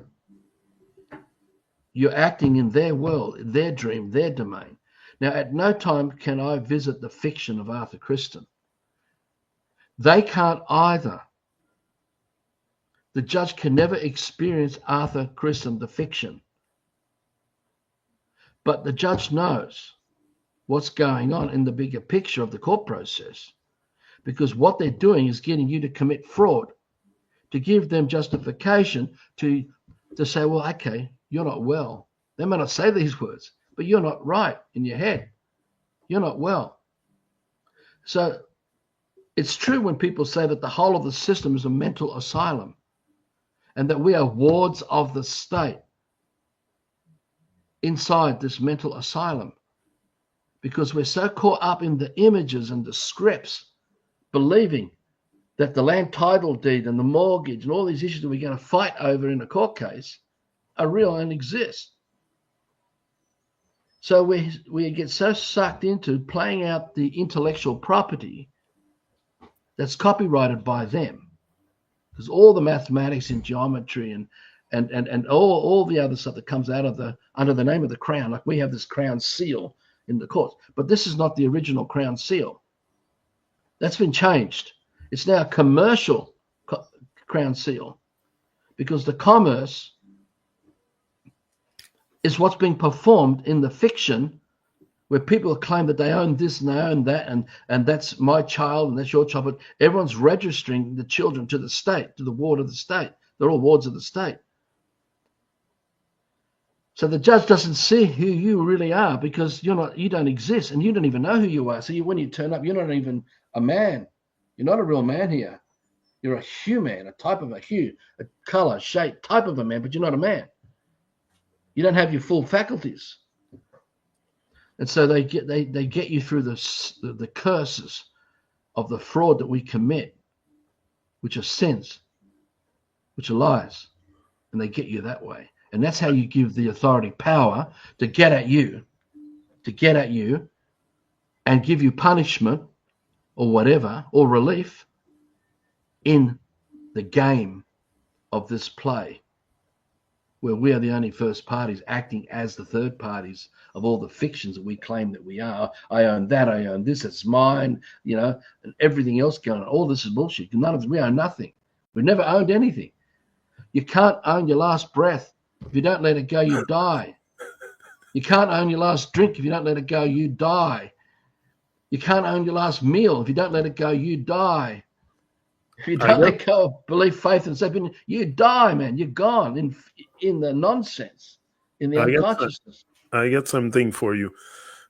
you're acting in their world, their dream, their domain. Now, at no time can I visit the fiction of Arthur Cristian. They can't either. The judge can never experience Arthur Cristian, the fiction. But the judge knows what's going on in the bigger picture of the court process, because what they're doing is getting you to commit fraud, to give them justification to say, well, okay, you're not well. They may not say these words, but you're not right in your head. You're not well. So it's true when people say that the whole of the system is a mental asylum and that we are wards of the state inside this mental asylum, because we're so caught up in the images and the scripts, believing that the land title deed and the mortgage and all these issues that we're going to fight over in a court case are real and exist. So we get so sucked into playing out the intellectual property that's copyrighted by them, because all the mathematics and geometry and all the other stuff that comes out of under the name of the crown, like we have this crown seal in the court, but this is not the original crown seal. That's been changed. It's now a commercial crown seal, because the commerce is what's being performed in the fiction, where people claim that they own this and they own that, and that's my child and that's your child, but everyone's registering the children to the state, to the ward of the state. They're all wards of the state. So the judge doesn't see who you really are, because you don't exist, and you don't even know who you are. So when you turn up, you're not even a man. You're not a real man here. You're a hue man, a type of a hue, a color, shape, type of a man, but you're not a man. You don't have your full faculties. And so they get you through the curses of the fraud that we commit, which are sins, which are lies, and they get you that way. And that's how you give the authority power to get at you and give you punishment or whatever, or relief in the game of this play, where we are the only first parties acting as the third parties of all the fictions that we claim that we are. I own that, I own this, it's mine, and everything else going on. All this is bullshit. None of us, we own nothing. We've never owned anything. You can't own your last breath. If you don't let it go, you die. You can't own your last drink. If you don't let it go, you die. You can't own your last meal. If you don't let it go, you die. If you don't let go of belief, faith, and stuff, you die, man. You're gone in the nonsense, in the unconsciousness. I got something for you.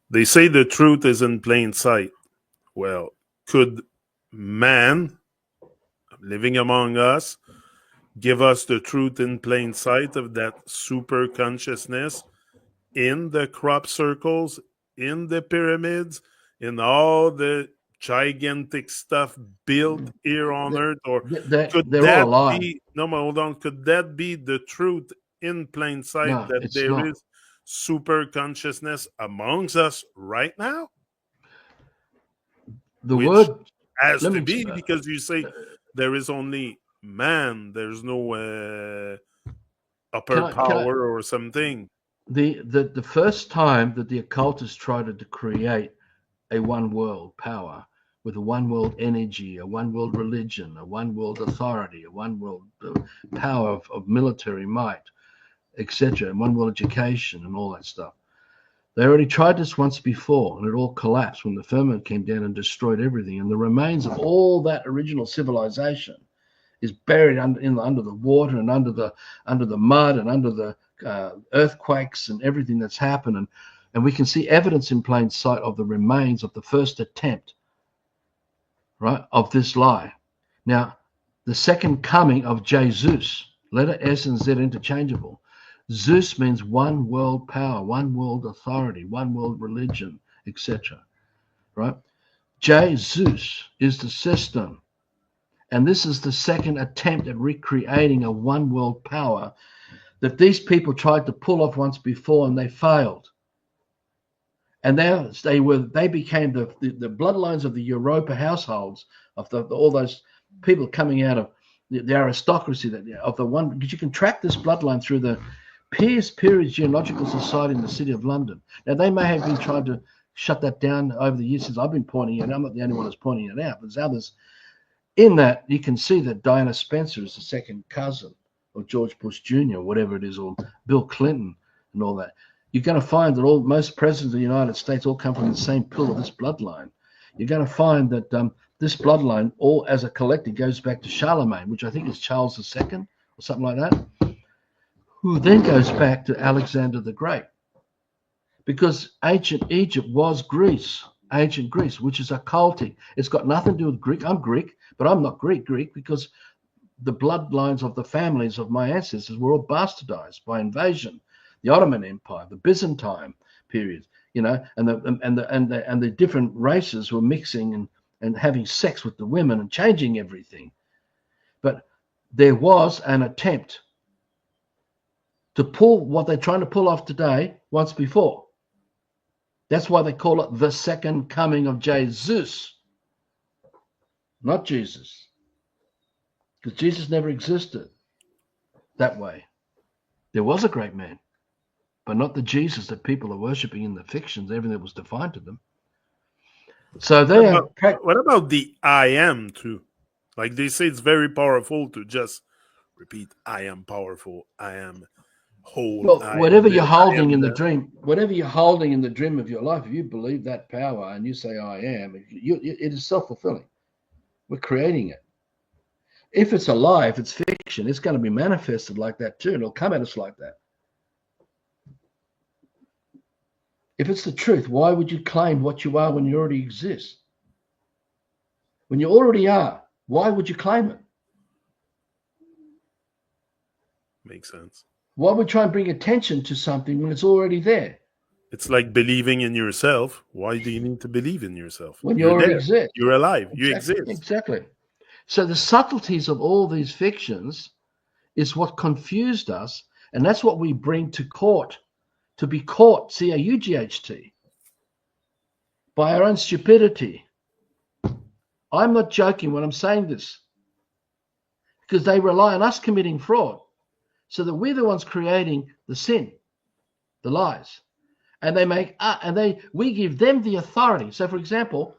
They say the truth is in plain sight. Well, could man living among us give us the truth in plain sight of that super consciousness in the crop circles, in the pyramids, in all the gigantic stuff built here on Earth? Or could they're that all alive. be, no, hold on, could that be the truth in plain sight, No, that it's there not. is super consciousness amongst us right now? The Which word has to be, because you say there is only man, there's no upper power or something. The first time that the occultists tried to create a one world power with a one world energy, a one world religion, a one world authority, a one world power of military might, etc., and one world education and all that stuff. They already tried this once before, and it all collapsed when the firmament came down and destroyed everything. And the remains of all that original civilization is buried under the water and under the mud and under the earthquakes and everything that's happened. And we can see evidence in plain sight of the remains of the first attempt, right, of this lie. Now, the second coming of Jesus, letter S and Z interchangeable. Zeus means one world power, one world authority, one world religion, etc. Right? Jesus is the system. And this is the second attempt at recreating a one world power that these people tried to pull off once before, and they failed. And they became the bloodlines of the Europa households, of all those people coming out of the aristocracy of the one, because you can track this bloodline through the Pearce Genealogical Society in the City of London. Now, they may have been trying to shut that down over the years since I've been pointing it out. I'm not the only one that's pointing it out, but there's others. In that, you can see that Diana Spencer is the second cousin of George Bush Jr., whatever it is, or Bill Clinton and all that. You're going to find that most presidents of the United States all come from the same pool of this bloodline. You're going to find that this bloodline, all as a collective, goes back to Charlemagne, which I think is Charles II or something like that, who then goes back to Alexander the Great. Because ancient Egypt was Greece, ancient Greece, which is occultic. It's got nothing to do with Greek. I'm Greek, but I'm not Greek because the bloodlines of the families of my ancestors were all bastardized by invasion. The Ottoman Empire, the Byzantine period, and the different races were mixing and having sex with the women and changing everything. But there was an attempt to pull what they're trying to pull off today once before. That's why they call it the second coming of Jesus, not Jesus, because Jesus never existed that way. There was a great man, but not the Jesus that people are worshipping in the fictions, everything that was defined to them. So what about the I am too? Like they say, it's very powerful to just repeat, I am powerful, I am whole. Well, whatever you're holding in the dream, whatever you're holding in the dream of your life, if you believe that power and you say I am, it is self-fulfilling. We're creating it. If it's a lie, if it's fiction, it's going to be manifested like that too, and it'll come at us like that. If it's the truth, why would you claim what you are when you already exist? When you already are, why would you claim it? Makes sense. Why would you try and bring attention to something when it's already there? It's like believing in yourself. Why do you need to believe in yourself? When you already there. exist. You're alive. Exactly. You exist. Exactly. So the subtleties of all these fictions is what confused us, and that's what we bring to court, to be caught, C-A-U-G-H-T, by our own stupidity. I'm not joking when I'm saying this, because they rely on us committing fraud so that we're the ones creating the sin, the lies. And we give them the authority. So, for example,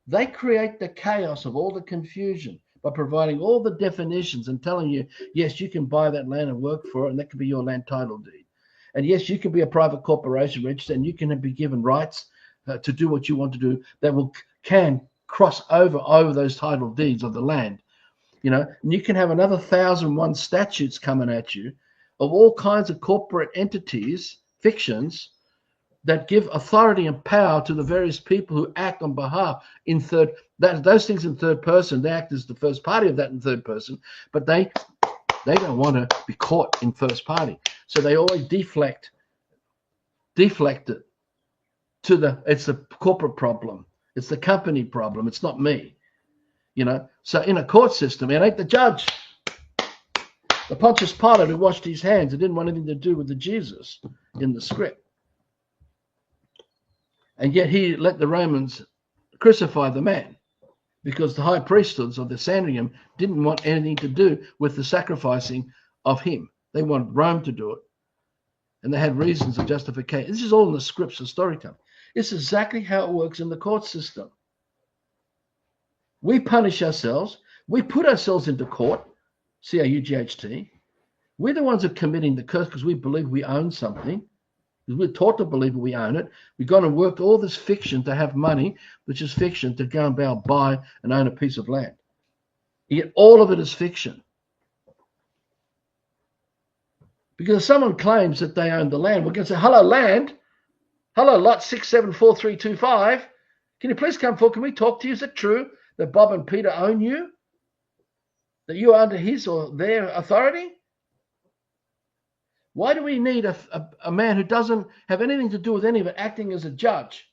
they create the chaos of all the confusion by providing all the definitions and telling you, yes, you can buy that land and work for it, and that could be your land title deed. And yes, you can be a private corporation registered, and you can be given rights to do what you want to do that can cross over those title deeds of the land. And you can have another 1,001 statutes coming at you of all kinds of corporate entities, fictions, that give authority and power to the various people who act on behalf those things in third person. They act as the first party of that in third person, but they don't want to be caught in first party. So they always deflect it to it's the corporate problem. It's the company problem. It's not me. So in a court system, it ain't the judge. The Pontius Pilate who washed his hands, it didn't want anything to do with the Jesus in the script. And yet he let the Romans crucify the man because the high priesthoods of the Sanhedrin didn't want anything to do with the sacrificing of him. They wanted Rome to do it. And they had reasons of justification. This is all in the scripts of storytelling. It's exactly how it works in the court system. We punish ourselves. We put ourselves into court, C-A-U-G-H-T. We're the ones who are committing the curse because we believe we own something. Because we're taught to believe we own it. We've gone and worked all this fiction to have money, which is fiction, to go and buy and own a piece of land. Yet all of it is fiction. Because if someone claims that they own the land, we're going to say, hello, land. Hello, lot 674325. Can you please come forward? Can we talk to you? Is it true that Bob and Peter own you? That you are under his or their authority? Why do we need a man who doesn't have anything to do with any of it acting as a judge,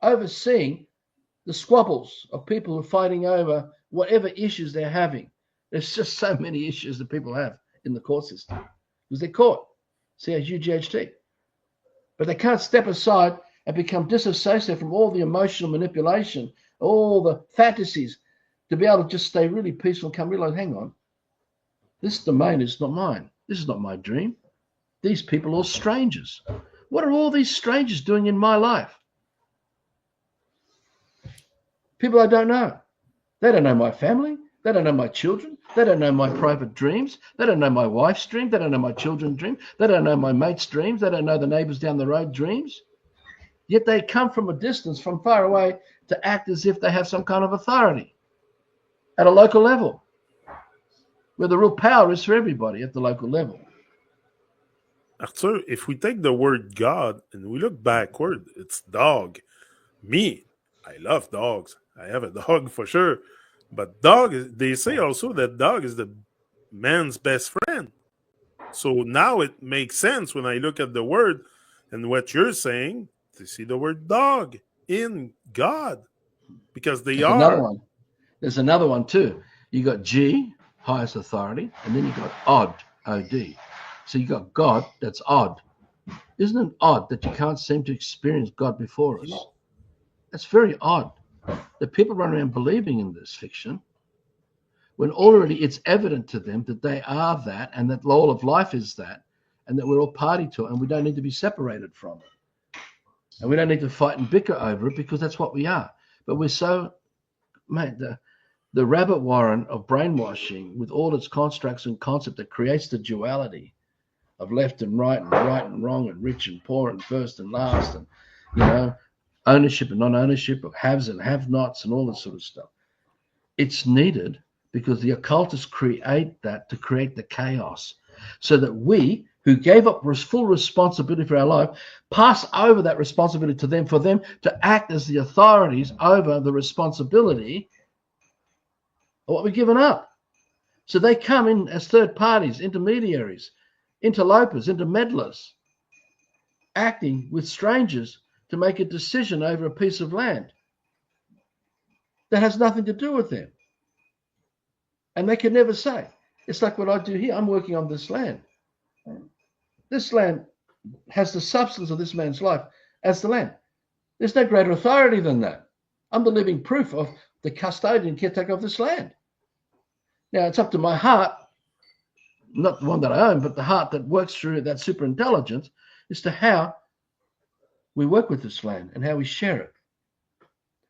overseeing the squabbles of people who are fighting over whatever issues they're having? There's just so many issues that people have in the court system because they're caught, C-H-U-G-H-T. But they can't step aside and become disassociated from all the emotional manipulation, all the fantasies, to be able to just stay really peaceful and come realize, hang on, this domain is not mine. This is not my dream. These people are all strangers. What are all these strangers doing in my life? People I don't know. They don't know my family. They don't know my children. They don't know my private dreams. They don't know my wife's dream. They don't know my children's dream. They don't know my mate's dreams. They don't know the neighbors down the road dreams. Yet they come from a distance, from far away, to act as if they have some kind of authority at a local level, where the real power is for everybody at the local level. Arthur, if we take the word God and we look backward, it's dog. Me, I love dogs. I have a dog for sure. But they say also that dog is the man's best friend. So now it makes sense when I look at the word and what you're saying to see the word dog in God. Because they There's are. another one. There's another one too. You got G, highest authority, and then you got odd, O-D. So you got God, that's odd. Isn't it odd that you can't seem to experience God before us? That's very odd that people run around believing in this fiction when already it's evident to them that they are that and that all of life is that and that we're all party to it and we don't need to be separated from it. And we don't need to fight and bicker over it because that's what we are. But we're so, mate, the rabbit warren of brainwashing with all its constructs and concept that creates the duality of left and right and wrong and rich and poor and first and last and, ownership and non-ownership of haves and have-nots and all this sort of stuff. It's needed because the occultists create that to create the chaos so that we, who gave up full responsibility for our life, pass over that responsibility to them for them to act as the authorities over the responsibility of what we've given up. So they come in as third parties, intermediaries, interlopers, intermeddlers, acting with strangers to make a decision over a piece of land that has nothing to do with them. And they can never say. It's like what I do here. I'm working on this land. This land has the substance of this man's life as the land. There's no greater authority than that. I'm the living proof of the custodian, caretaker of this land. Now, it's up to my heart, not the one that I own, but the heart that works through that super intelligence, as to how we work with this land and how we share it,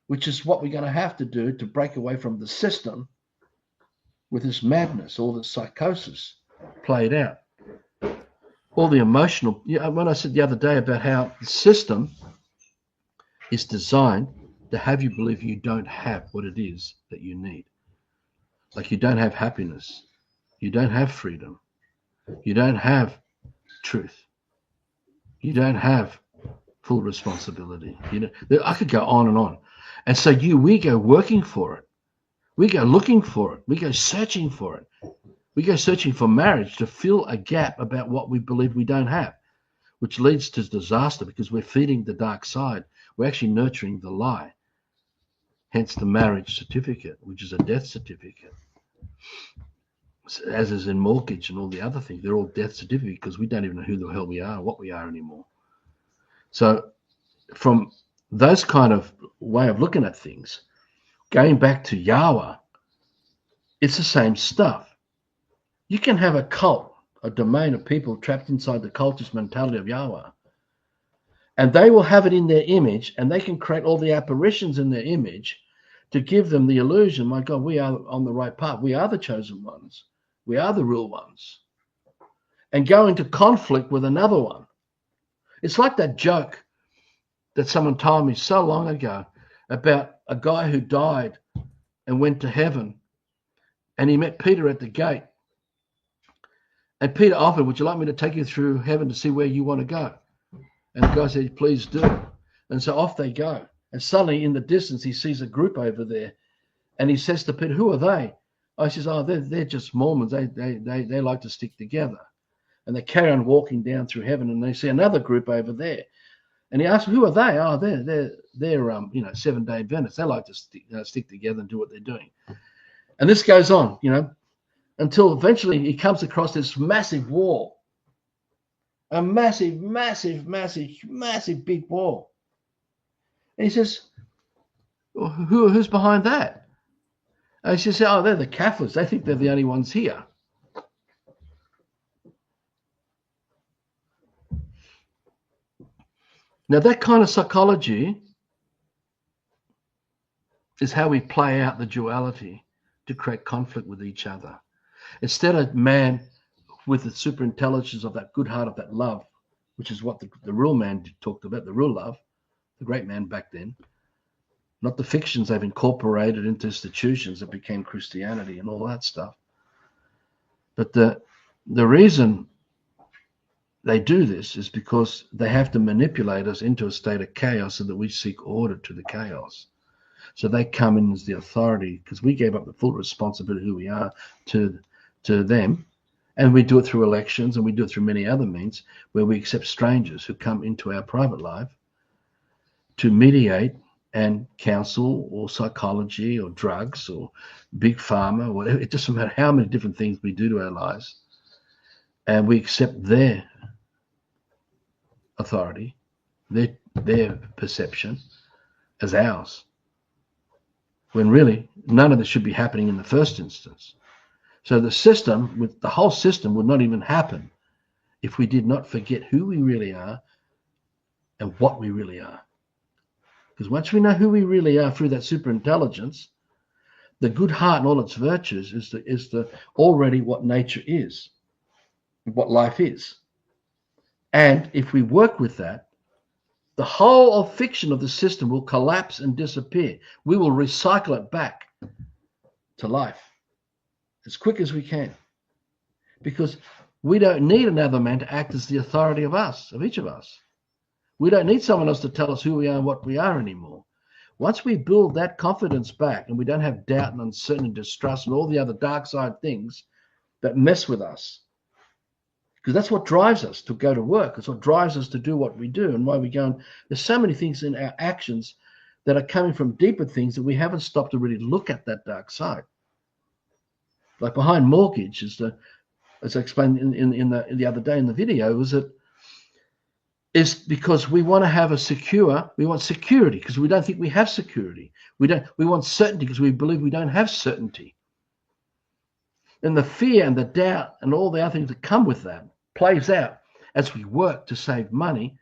which is what we're going to have to do to break away from the system with this madness, all this psychosis played out, all the emotional. When I said the other day about how the system is designed to have you believe you don't have what it is that you need. Like you don't have happiness, you don't have freedom, you don't have truth, you don't have full responsibility. I could go on and on. And so we go working for it. We go looking for it. We go searching for it. We go searching for marriage to fill a gap about what we believe we don't have, which leads to disaster because we're feeding the dark side. We're actually nurturing the lie. Hence the marriage certificate, which is a death certificate. As is in mortgage and all the other things, they're all death certificates because we don't even know who the hell we are, what we are anymore. So from those kind of way of looking at things, going back to Yahweh, it's the same stuff. You can have a cult, a domain of people trapped inside the cultist mentality of Yahweh, and they will have it in their image, and they can create all the apparitions in their image to give them the illusion, my God, we are on the right path. We are the chosen ones. We are the real ones. And go into conflict with another one. It's like that joke that someone told me so long ago about a guy who died and went to heaven, and he met Peter at the gate. And Peter offered, would you like me to take you through heaven to see where you want to go? And the guy said, please do. And so off they go. And suddenly in the distance, he sees a group over there. And he says to Peter, who are they? I says, oh, they're just Mormons. They like to stick together. And they carry on walking down through heaven, and they see another group over there. And he asks, who are they? Oh, they're Seventh-day Adventists. They like to stick together and do what they're doing. And this goes on, until eventually he comes across this massive wall. A massive, massive, massive, massive big wall. And he says, well, who's behind that? And she said, oh, they're the Catholics. They think they're the only ones here. Now, that kind of psychology is how we play out the duality to create conflict with each other. Instead of man with the superintelligence of that good heart, of that love, which is what the real man talked about, the real love, the great man back then, not the fictions they've incorporated into institutions that became Christianity and all that stuff. But the reason they do this is because they have to manipulate us into a state of chaos so that we seek order to the chaos. So they come in as the authority because we gave up the full responsibility of who we are to them. And we do it through elections, and we do it through many other means where we accept strangers who come into our private life to mediate and counsel or psychology or drugs or big pharma or whatever. It doesn't matter how many different things we do to our lives. And we accept their authority, their perception as ours. When really, none of this should be happening in the first instance. So the whole system would not even happen if we did not forget who we really are and what we really are. Because once we know who we really are through that superintelligence, the good heart and all its virtues is already what nature is, what life is. And if we work with that, the whole of fiction of the system will collapse and disappear. We will recycle it back to life as quick as we can. Because we don't need another man to act as the authority of each of us. We don't need someone else to tell us who we are and what we are anymore. Once we build that confidence back and we don't have doubt and uncertainty and distrust and all the other dark side things that mess with us, because that's what drives us to go to work. It's what drives us to do what we do and why we go. And there's so many things in our actions that are coming from deeper things that we haven't stopped to really look at that dark side. Like behind mortgage, as I explained in the other day in the video, was that is because we want to have we want security because we don't think we have security. We want certainty because we believe we don't have certainty. And the fear and the doubt and all the other things that come with that plays out as we work to save money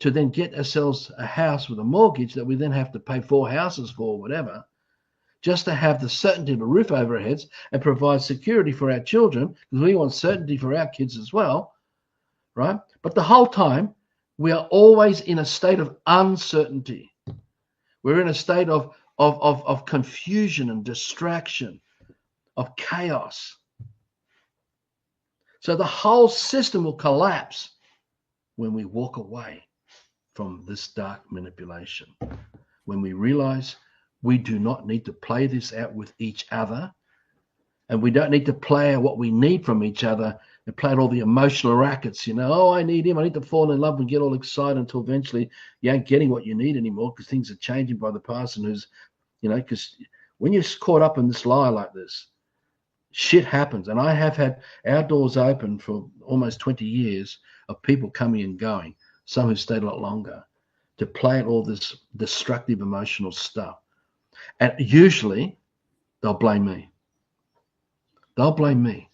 to then get ourselves a house with a mortgage that we then have to pay 4 houses for, whatever, just to have the certainty of a roof over our heads and provide security for our children, because we want certainty for our kids as well, right? But the whole time, we are always in a state of uncertainty. We're in a state of confusion and distraction, of chaos. So the whole system will collapse when we walk away from this dark manipulation, when we realize we do not need to play this out with each other, and we don't need to play out what we need from each other and play out all the emotional rackets, oh, I need him, I need to fall in love and get all excited until eventually you ain't getting what you need anymore because things are changing by the person who's, because when you're caught up in this lie like this, shit happens. And I have had our doors open for almost 20 years of people coming and going, some who stayed a lot longer, to play out all this destructive emotional stuff. And usually they'll blame me. They'll blame me.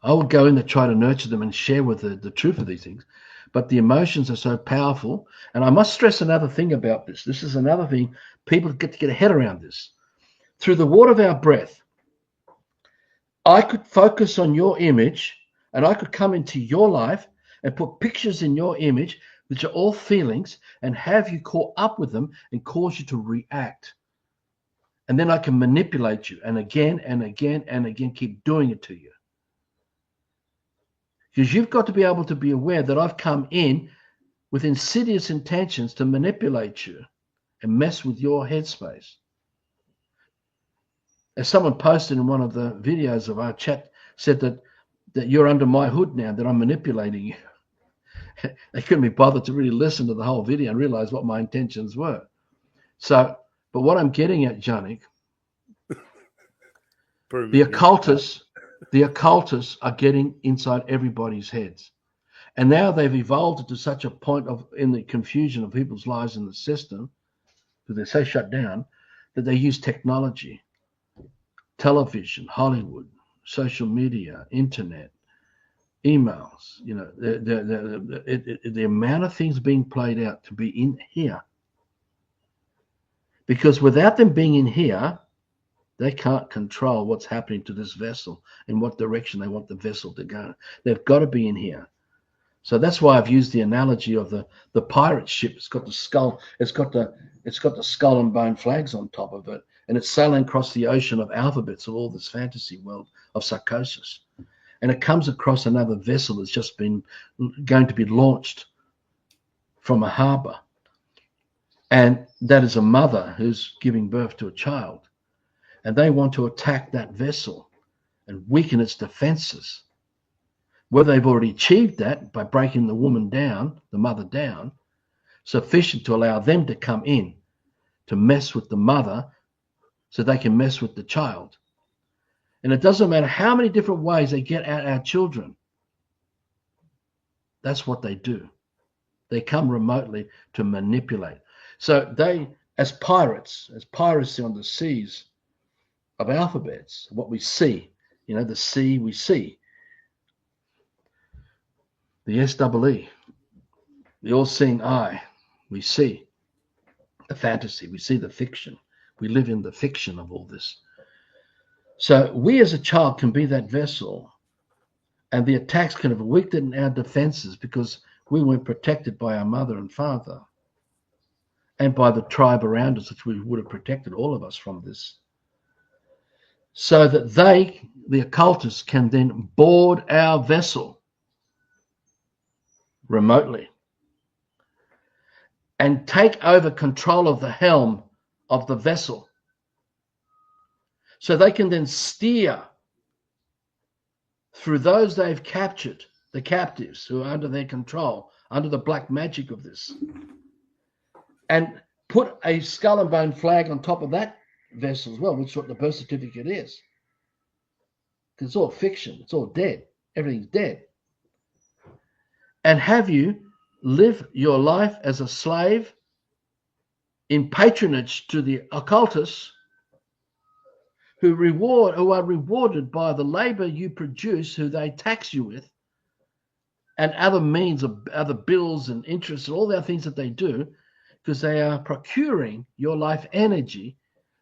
I will go in to try to nurture them and share with the truth of these things. But the emotions are so powerful. And I must stress another thing about this. This is another thing people get to get a head around this. Through the water of our breath, I could focus on your image and I could come into your life and put pictures in your image, which are all feelings, and have you caught up with them and cause you to react. And then I can manipulate you and again and again and again keep doing it to you. Because you've got to be able to be aware that I've come in with insidious intentions to manipulate you and mess with your headspace. As someone posted in one of the videos of our chat, said that you're under my hood now, that I'm manipulating you. They couldn't be bothered to really listen to the whole video and realize what my intentions were. So, but what I'm getting at, Janik, the occultists are getting inside everybody's heads. And now they've evolved to such a point in the confusion of people's lives in the system, because they're so shut down, that they use technology. Television, Hollywood, social media, internet, emails, the amount of things being played out to be in here. Because without them being in here, they can't control what's happening to this vessel, in what direction they want the vessel to go. They've got to be in here. So that's why I've used the analogy of the pirate ship. It's got the skull, it's got the skull and bone flags on top of it. And it's sailing across the ocean of alphabets of all this fantasy world of psychosis. And it comes across another vessel that's just been going to be launched from a harbor. And that is a mother who's giving birth to a child. And they want to attack that vessel and weaken its defenses. Whether they've already achieved that by breaking the woman down, the mother down, sufficient to allow them to come in to mess with the mother, so they can mess with the child. And it doesn't matter how many different ways they get at our children. That's what they do. They come remotely to manipulate. So they, as piracy on the seas of alphabets, what we see, the sea we see, the SEE, the all-seeing eye, we see the fantasy, we see the fiction. We live in the fiction of all this. So we as a child can be that vessel, and the attacks can have weakened our defenses because we weren't protected by our mother and father and by the tribe around us, which we would have protected all of us from this. So that they, the occultists, can then board our vessel remotely and take over control of the helm of the vessel. So they can then steer through those they've captured, the captives who are under their control, under the black magic of this, and put a skull and bone flag on top of that vessel as well, which is what the birth certificate is. Because it's all fiction, it's all dead, everything's dead. And have you live your life as a slave in patronage to the occultists who are rewarded by the labor you produce, who they tax you with, and other means of other bills and interest and all the other things that they do, because they are procuring your life energy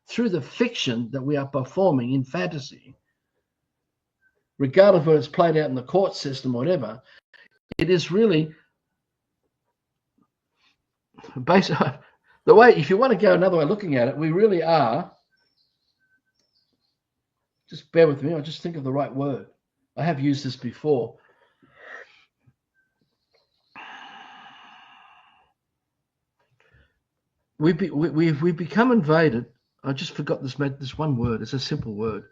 through the fiction that we are performing in fantasy, regardless of whether it's played out in the court system or whatever. It is really basically the way, if you want to go another way of looking at it, we really are, just bear with me, I'll just think of the right word. I have used this before. We've become invaded. I just forgot this one word. It's a simple word.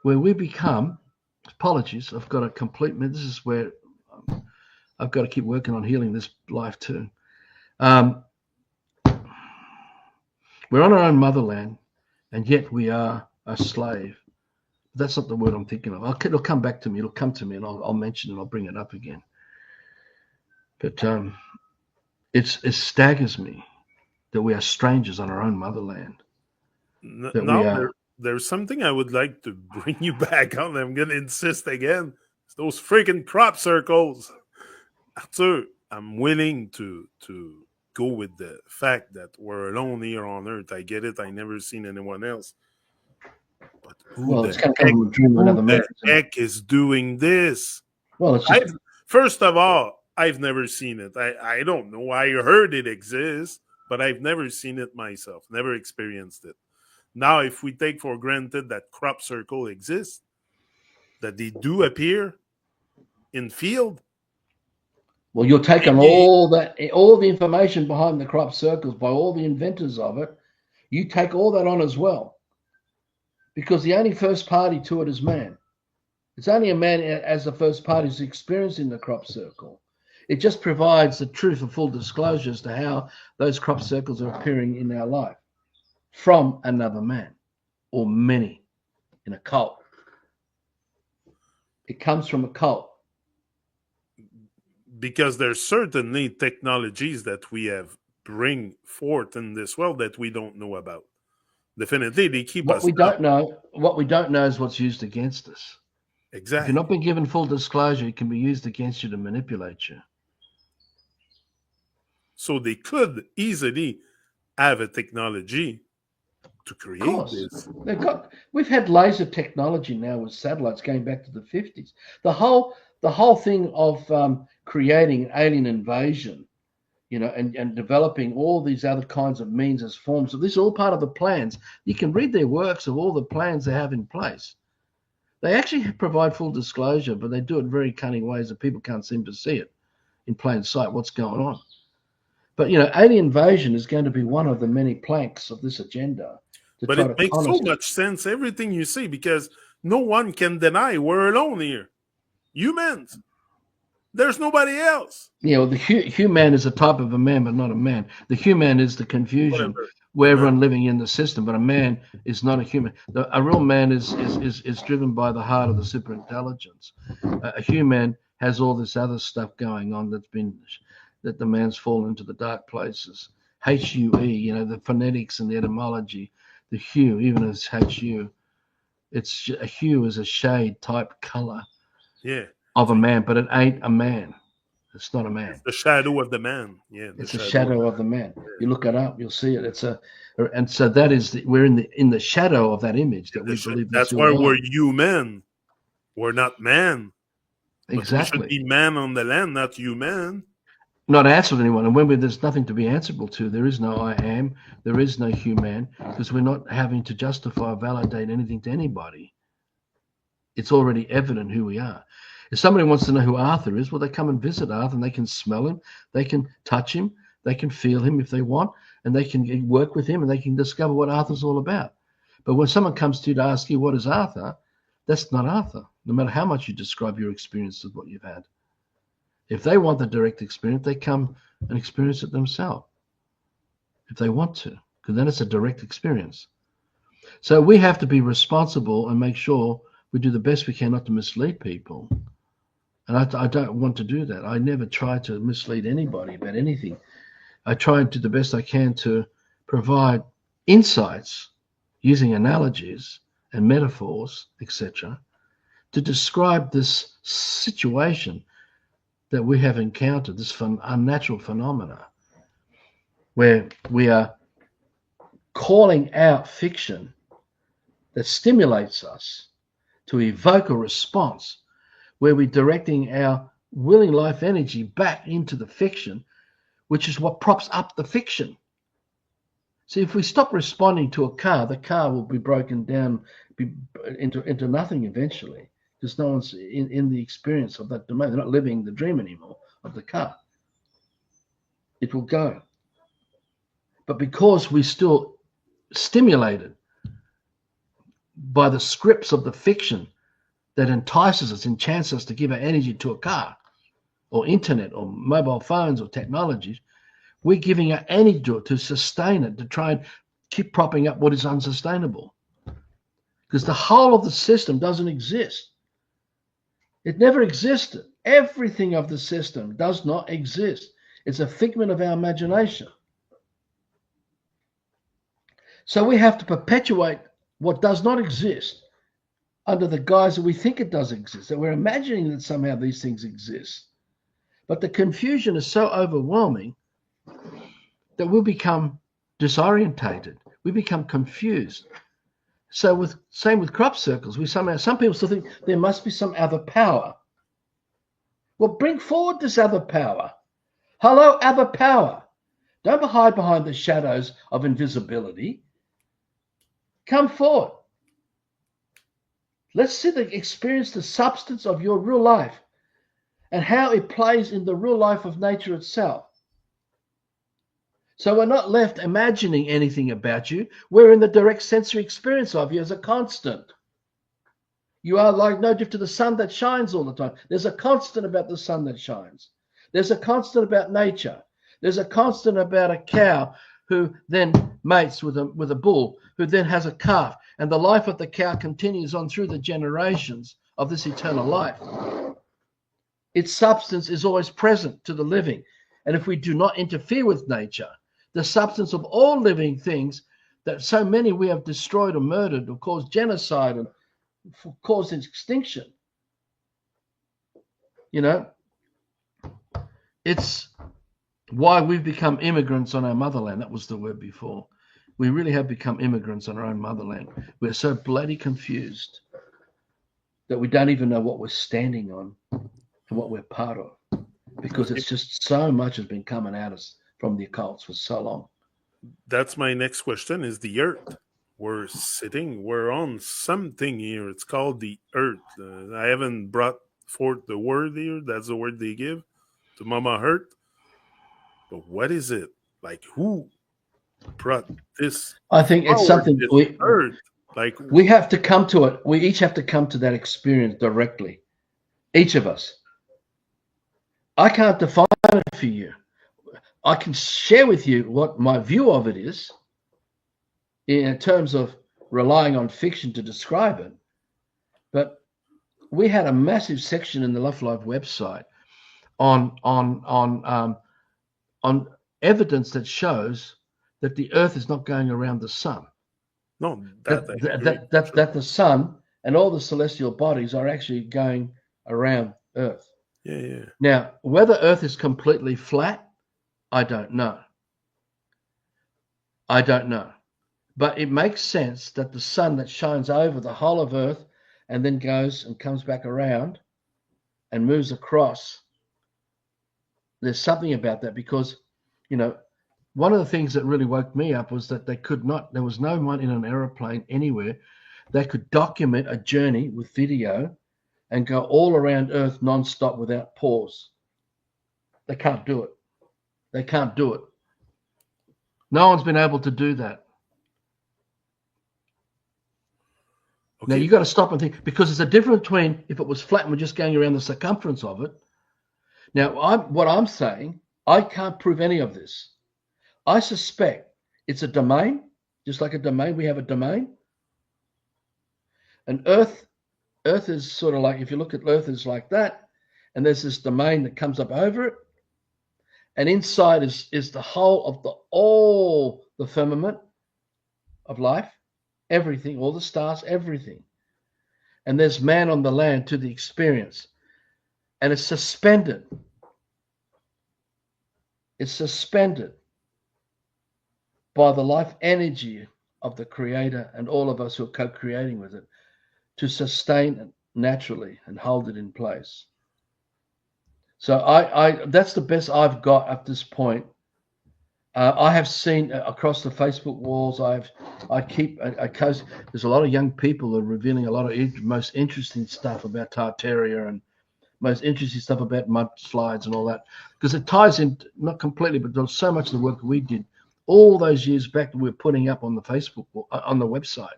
Where we become, apologies, I've got a complete, this is where I've got to keep working on healing this life too. We're on our own motherland, and yet we are a slave. That's not the word I'm thinking of. It'll come back to me. It'll come to me, and I'll mention it. I'll bring it up again. But it staggers me that we are strangers on our own motherland. There's something I would like to bring you back on. I'm going to insist again. It's those freaking crop circles. Arthur, I'm willing to go with the fact that we're alone here on Earth. I get it. I never seen anyone else. But who the heck is doing this? Well, first of all, I've never seen it. I don't know. I heard it exists, but I've never seen it myself. Never experienced it. Now, if we take for granted that crop circle exists, that they do appear in field. Well, you're taking all the information behind the crop circles by all the inventors of it. You take all that on as well, because the only first party to it is man. It's only a man as the first party who's experiencing the crop circle. It just provides the truth of full disclosure as to how those crop circles are appearing in our life from another man or many in a cult. It comes from a cult. Because there's certainly technologies that we have bring forth in this world that we don't know about. Definitely, they keep what us. We don't know. What we don't know is what's used against us. Exactly. If you're not being given full disclosure, it can be used against you to manipulate you. So they could easily have a technology to create this. We've had laser technology now with satellites going back to the 50s. The whole thing of creating an alien invasion, and developing all these other kinds of means as forms. So this is all part of the plans. You can read their works of all the plans they have in place. They actually provide full disclosure, but they do it in very cunning ways that people can't seem to see it in plain sight, what's going on. But, alien invasion is going to be one of the many planks of this agenda. But it makes so much sense, everything you say, because no one can deny we're alone here. Humans. There's nobody else. Yeah, well, the human is a type of a man, but not a man. The human is the confusion where everyone living in the system, but a man is not a human. A real man is driven by the heart of the superintelligence. A human has all this other stuff going on that the man's fallen into the dark places. H-U-E, the phonetics and the etymology, the hue, even as H-U, a hue is a shade type color. Yeah. Of a man, but it ain't a man. It's not a man. It's the shadow of the man. Yeah, it's the shadow of the man. Yeah. You look it up, you'll see it. And so that is we're in the shadow of that image that we believe. That's why we're human. We're not man. Exactly. We should be man on the land, not human. Not answer anyone. And when there's nothing to be answerable to, there is no I am, there is no human, because we're not having to justify or validate anything to anybody. It's already evident who we are. If somebody wants to know who Arthur is, well, they come and visit Arthur, and they can smell him, they can touch him, they can feel him if they want, and they can work with him, and they can discover what Arthur's all about. But when someone comes to you to ask you, what is Arthur? That's not Arthur, no matter how much you describe your experience of what you've had. If they want the direct experience, they come and experience it themselves, if they want to, because then it's a direct experience. So we have to be responsible and make sure we do the best we can not to mislead people And I don't want to do that. I never try to mislead anybody about anything. I try and do the best I can to provide insights using analogies and metaphors, etc., to describe this situation that we have encountered, this unnatural phenomena, where we are calling out fiction that stimulates us to evoke a response, where we're directing our willing life energy back into the fiction, which is what props up the fiction. See, if we stop responding to a car, the car will be broken down into nothing eventually, because no one's in the experience of that domain. They're not living the dream anymore of the car. It will go. But because we're still stimulated by the scripts of the fiction that entices us, enchants us to give our energy to a car or internet or mobile phones or technologies, we're giving our energy to it to sustain it, to try and keep propping up what is unsustainable. Because the whole of the system doesn't exist. It never existed. Everything of the system does not exist. It's a figment of our imagination. So we have to perpetuate what does not exist under the guise that we think it does exist, that we're imagining that somehow these things exist. But the confusion is so overwhelming that we'll become disorientated. We become confused. So same with crop circles. Some people still think there must be some other power. Well, bring forward this other power. Hello, other power. Don't hide behind the shadows of invisibility. Come forward. Let's experience the substance of your real life and how it plays in the real life of nature itself. So we're not left imagining anything about you. We're in the direct sensory experience of you as a constant. You are like no different to the sun that shines all the time. There's a constant about the sun that shines. There's a constant about nature. There's a constant about a cow who then mates with a bull, who then has a calf. And the life of the cow continues on through the generations of this eternal life. Its substance is always present to the living. And if we do not interfere with nature, the substance of all living things that so many we have destroyed or murdered or caused genocide and caused extinction, it's why we've become immigrants on our motherland. That was the word before. We really have become immigrants on our own motherland. We're so bloody confused that we don't even know what we're standing on and what we're part of, because it's just so much has been coming at us from the occults for so long. That's my next question, is the earth. We're on something here. It's called the earth. I haven't brought forth the word here. That's the word they give to Mama Earth. But what is it? Like, who brought this? I think it's something earth. Like, we have to come to it. We each have to come to that experience directly. Each of us. I can't define it for you. I can share with you what my view of it is in terms of relying on fiction to describe it. But we had a massive section in the Love Life website on evidence that shows that the Earth is not going around the sun. No, that the sun and all the celestial bodies are actually going around Earth. Yeah. Now, whether Earth is completely flat, I don't know. But it makes sense that the sun that shines over the whole of Earth and then goes and comes back around and moves across, there's something about that, because, one of the things that really woke me up was that there was no one in an aeroplane anywhere that could document a journey with video and go all around Earth non-stop without pause. They can't do it. No one's been able to do that. Okay. Now, you got to stop and think, because there's a difference between if it was flat and we're just going around the circumference of it. Now, what I'm saying, I can't prove any of this. I suspect it's a domain, just like a domain. We have a domain. And Earth is sort of like, if you look at Earth, it's like that. and there's this domain that comes up over it, and inside is the whole of all the firmament of life, everything, all the stars, everything. And there's man on the land to the experience, and it's suspended. It's suspended by the life energy of the Creator and all of us who are co-creating with it to sustain it naturally and hold it in place. So I that's the best I've got at this point. I have seen across the Facebook walls. I keep a coast. There's a lot of young people that are revealing a lot of most interesting stuff about Tartaria and most interesting stuff about mudslides and all that, because it ties in, not completely, but there's so much of the work we did all those years back that we were putting up on the Facebook, on the website,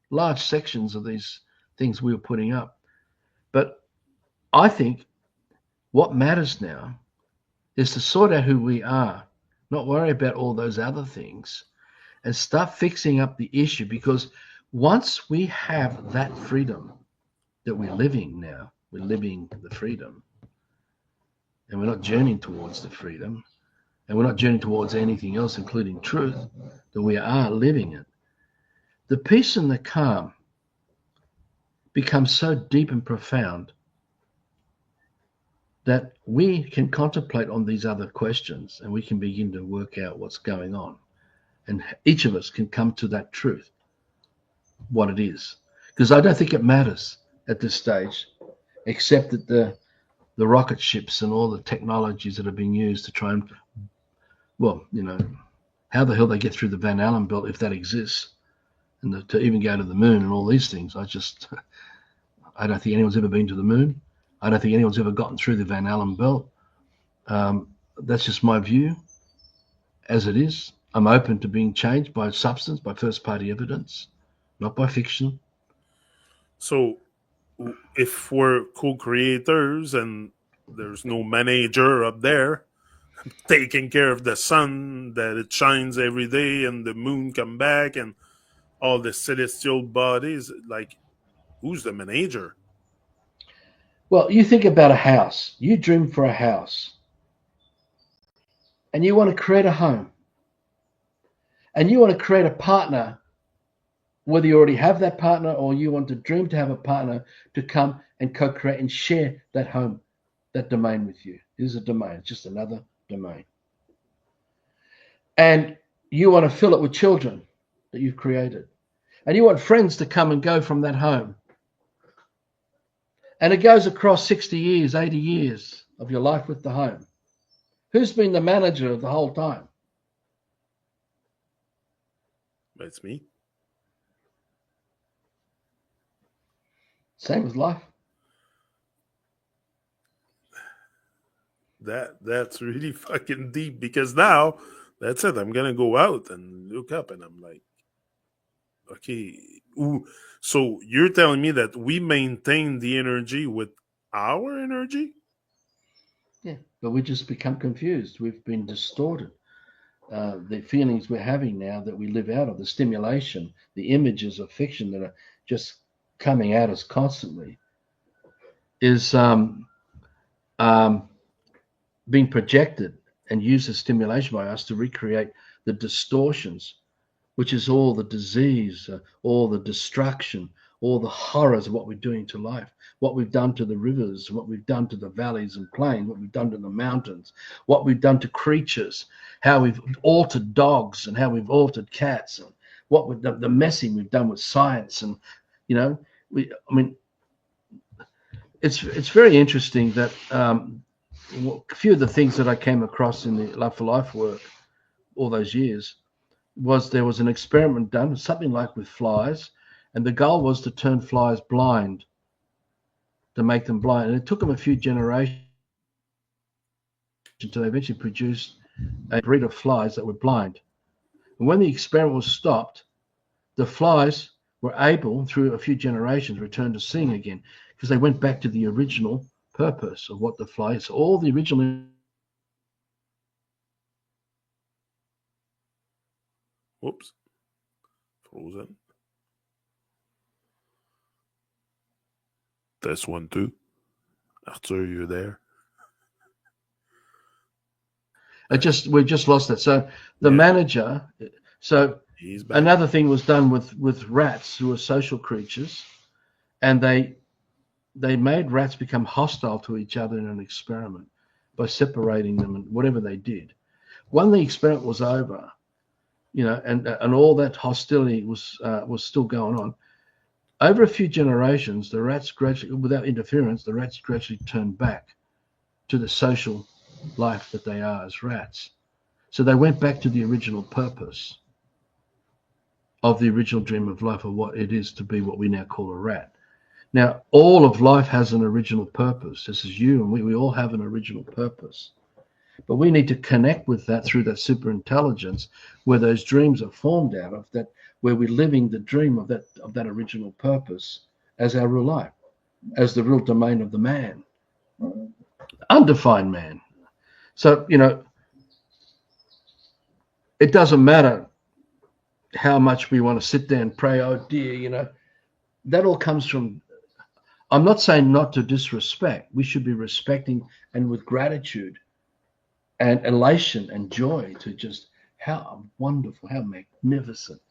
large sections of these things we were putting up. But I think what matters now is to sort out who we are, not worry about all those other things, and start fixing up the issue. Because once we have that freedom that we're living now, we're living the freedom, and we're not journeying towards the freedom, and we're not journeying towards anything else, including truth, that we are living it. The peace and the calm becomes so deep and profound that we can contemplate on these other questions, and we can begin to work out what's going on. And each of us can come to that truth, what it is. Because I don't think it matters at this stage, except that the rocket ships and all the technologies that are being used to try and, well, how the hell they get through the Van Allen belt, if that exists, and to even go to the moon and all these things. I don't think anyone's ever been to the moon. I don't think anyone's ever gotten through the Van Allen belt. That's just my view as it is. I'm open to being changed by substance, by first-party evidence, not by fiction. So, if we're co-creators and there's no manager up there taking care of the sun, that it shines every day and the moon come back and all the celestial bodies, like, who's the manager? Well, you think about a house. You dream for a house. And you want to create a home. And you want to create a partner, whether you already have that partner or you want to dream to have a partner to come and co-create and share that home, that domain with you. It is a domain. It's just another domain. And you want to fill it with children that you've created. And you want friends to come and go from that home. And it goes across 60 years, 80 years of your life with the home. Who's been the manager of the whole time? That's me. Same with life. That's really fucking deep, because now that's it. I'm gonna go out and look up, and I'm like, okay, ooh. So you're telling me that we maintain the energy with our energy? Yeah, but we just become confused. We've been distorted. The feelings we're having now that we live out of, the stimulation, the images of fiction that are just coming at us constantly, is being projected and used as stimulation by us to recreate the distortions, which is all the disease, all the destruction, all the horrors of what we're doing to life, what we've done to the rivers, what we've done to the valleys and plains, what we've done to the mountains, what we've done to creatures, how we've altered dogs and how we've altered cats, and what we've done, the messing we've done with science. And it's very interesting that a few of the things that I came across in the Love for Life work all those years was there was an experiment done, something like with flies, and the goal was to turn flies blind, to make them blind. And it took them a few generations until they eventually produced a breed of flies that were blind. And when the experiment was stopped, the flies were able, through a few generations, return to seeing again, because they went back to the original purpose of what the fly is. All the original. Whoops. Frozen. Test 1, 2. Arthur, you're there. We've just lost that. So the manager. So He's back. another thing was done with rats, who are social creatures, and they made rats become hostile to each other in an experiment by separating them and whatever they did. When the experiment was over, and all that hostility was still going on, over a few generations, the rats gradually, without interference, the rats gradually turned back to the social life that they are as rats. So they went back to the original purpose of the original dream of life, of what it is to be what we now call a rat. Now, all of life has an original purpose. This is you and we all have an original purpose. But we need to connect with that through that super intelligence, where those dreams are formed out of, that where we're living the dream of that original purpose as our real life, as the real domain of the man, undefined man. So, it doesn't matter how much we want to sit there and pray, oh dear, that all comes from, I'm not saying not to disrespect. We should be respecting and with gratitude and elation and joy to just how wonderful, how magnificent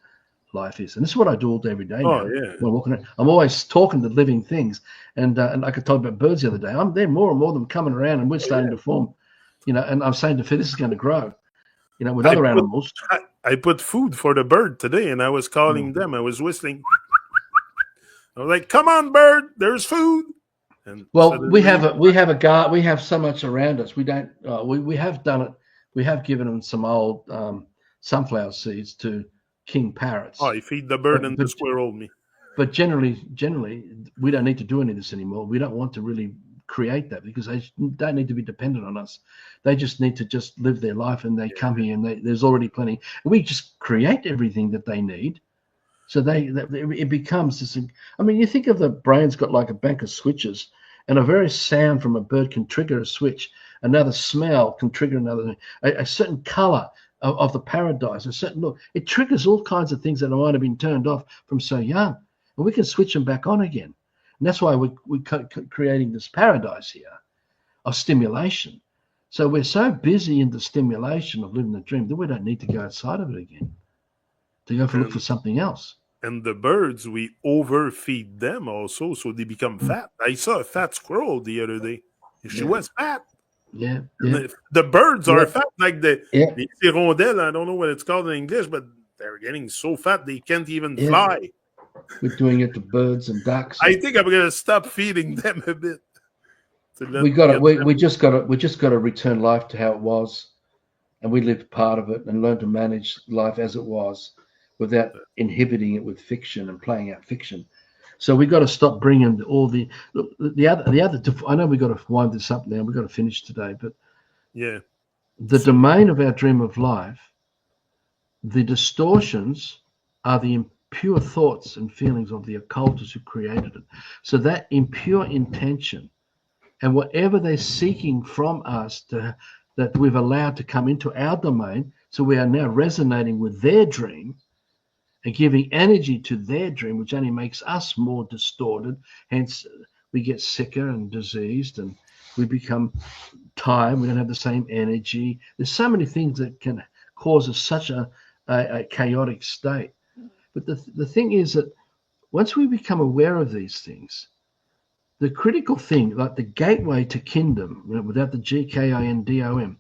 life is. And this is what I do all day, every day now. Oh, yeah. When I'm walking around, I'm always talking to living things. And like I told about birds the other day, there more and more of them coming around, and we're starting to form, and I'm saying to Phil, this is going to grow, with other animals. I put food for the bird today, and I was calling them. I was whistling. I was like, "Come on, bird! There's food." And well, we have a guard. We have so much around us. We don't. We have done it. We have given them some old sunflower seeds to king parrots. Oh, you feed the bird and the squirrel me. But generally, we don't need to do any of this anymore. We don't want to really create that, because they don't need to be dependent on us. They just need to just live their life, and they come here, and there's already plenty. We just create everything that they need. So it becomes this. I mean, you think of the brain's got like a bank of switches, and a very sound from a bird can trigger a switch. Another smell can trigger another. A certain color of the paradise, a certain look. It triggers all kinds of things that might have been turned off from so young, and we can switch them back on again. And that's why we're creating this paradise here of stimulation. So we're so busy in the stimulation of living the dream that we don't need to go outside of it again, to go look for something else. And the birds, we overfeed them also, so they become fat. I saw a fat squirrel the other day. She was fat. Yeah. The birds are fat, like the hirondelles. I don't know what it's called in English, but they're getting so fat they can't even fly. We're doing it to birds and ducks. I think I'm gonna stop feeding them a bit. We just got to return life to how it was, and we lived part of it and learn to manage life as it was, without inhibiting it with fiction and playing out fiction. So we got to stop bringing all the other. I know we got to wind this up now. We got to finish today, but the domain of our dream of life, the distortions are the impure thoughts and feelings of the occultists who created it. So that impure intention, and whatever they're seeking from us that we've allowed to come into our domain, so we are now resonating with their dream and giving energy to their dream, which only makes us more distorted. Hence, we get sicker and diseased, and we become tired. We don't have the same energy. There's so many things that can cause us such a chaotic state. But the thing is that once we become aware of these things, the critical thing, like the gateway to kingdom, without the GKINDOM,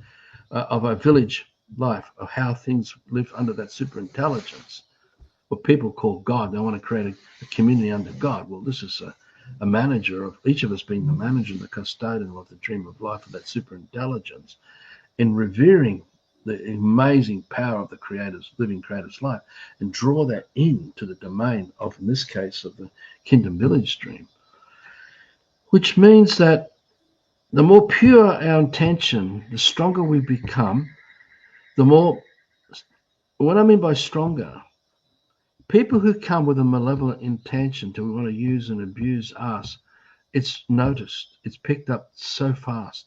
of a village life, of how things live under that super intelligence, what people call God. They want to create a community under God. Well, this is a manager of each of us being the manager and the custodian of the dream of life, of that super intelligence, in revering the amazing power of the living creator's life, and draw that into the domain of, in this case, of the kingdom village dream. Which means that the more pure our intention, the stronger we become, the more, what I mean by stronger, people who come with a malevolent intention to want to use and abuse us, it's noticed, it's picked up so fast.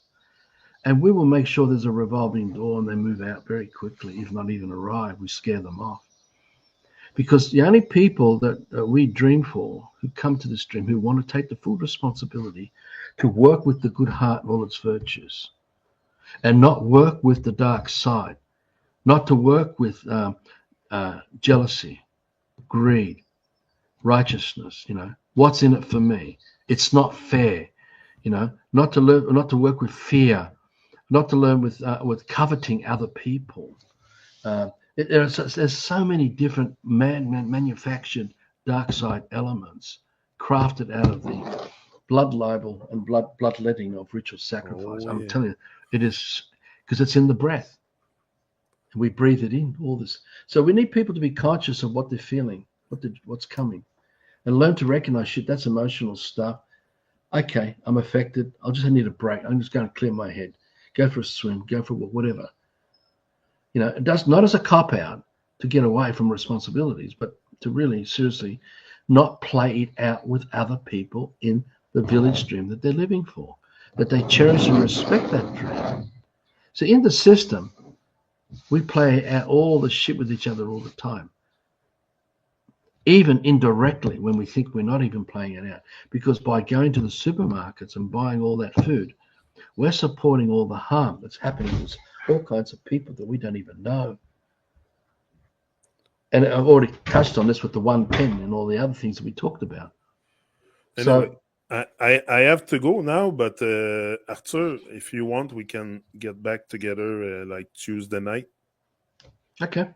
And we will make sure there's a revolving door and they move out very quickly, if not even arrive. We scare them off. Because the only people that we dream for, who come to this dream, who want to take the full responsibility to work with the good heart and all its virtues, and not work with the dark side, not to work with jealousy, greed, righteousness. What's in it for me? It's not fair. Not to learn, not to work with fear, not to learn with coveting other people. There's so many different manufactured dark side elements crafted out of the blood libel and bloodletting of ritual sacrifice. Oh I'm yeah. telling you, it is because it's in the breath. We breathe it in. All this. So we need people to be conscious of what they're feeling, what's coming, and learn to recognize shit. That's emotional stuff. Okay, I'm affected. I need a break. I'm just going to clear my head. Go for a swim. Go for whatever. It does not as a cop out to get away from responsibilities, but to really seriously not play it out with other people in the village dream that they're living for, that they cherish and respect that dream. So in the system, we play out all the shit with each other all the time, even indirectly when we think we're not even playing it out. Because by going to the supermarkets and buying all that food, we're supporting all the harm that's happening to all kinds of people that we don't even know. And I've already touched on this with the one pen and all the other things that we talked about. Anyway, So, I have to go now, but Arthur, if you want, we can get back together like Tuesday night. okay.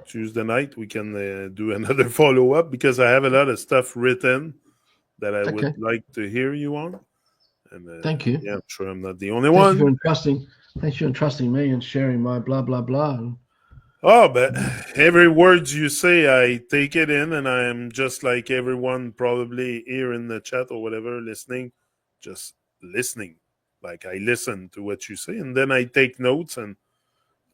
Tuesday night, we can do another follow up because I have a lot of stuff written that I would Okay. like to hear you on. And Thank you. yeah, I'm sure I'm not the only Thank you one. for entrusting. Thanks for entrusting me and sharing my blah blah blah. Oh, but every word you say, I take it in, and I am just like everyone probably here in the chat or whatever, listening, just listening. Like I listen to what you say, and then I take notes, and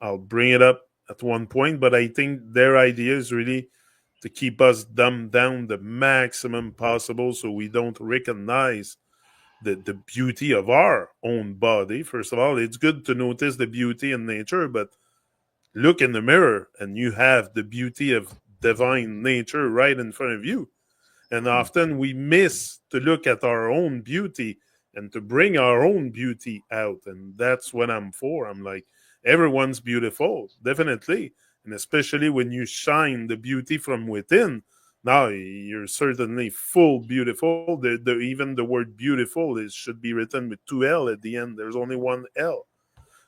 I'll bring it up at one point. But I think their idea is really to keep us dumbed down the maximum possible, so we don't recognize the beauty of our own body. First of all, it's good to notice the beauty in nature, but look in the mirror and you have the beauty of divine nature right in front of you. And often we miss to look at our own beauty and to bring our own beauty out. And that's what I'm for. I'm like, everyone's beautiful, definitely. And especially when you shine the beauty from within. Now you're certainly full beautiful. Even the word beautiful should be written with two L at the end. There's only one L.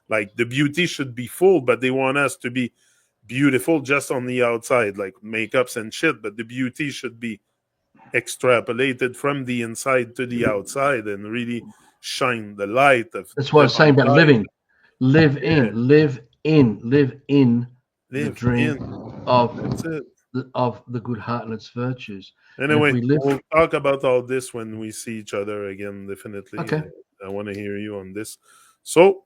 Like the beauty should be full, but they want us to be beautiful just on the outside, like makeups and shit. But the beauty should be extrapolated from the inside to the outside and really shine the light of That's what I was saying divine about light. living. Live Yeah, in, live in the live dream in. of That's it. the good heart and its virtues. And if Anyway, we live, we'll talk about all this when we see each other again, definitely. okay. I want to hear you on this. So,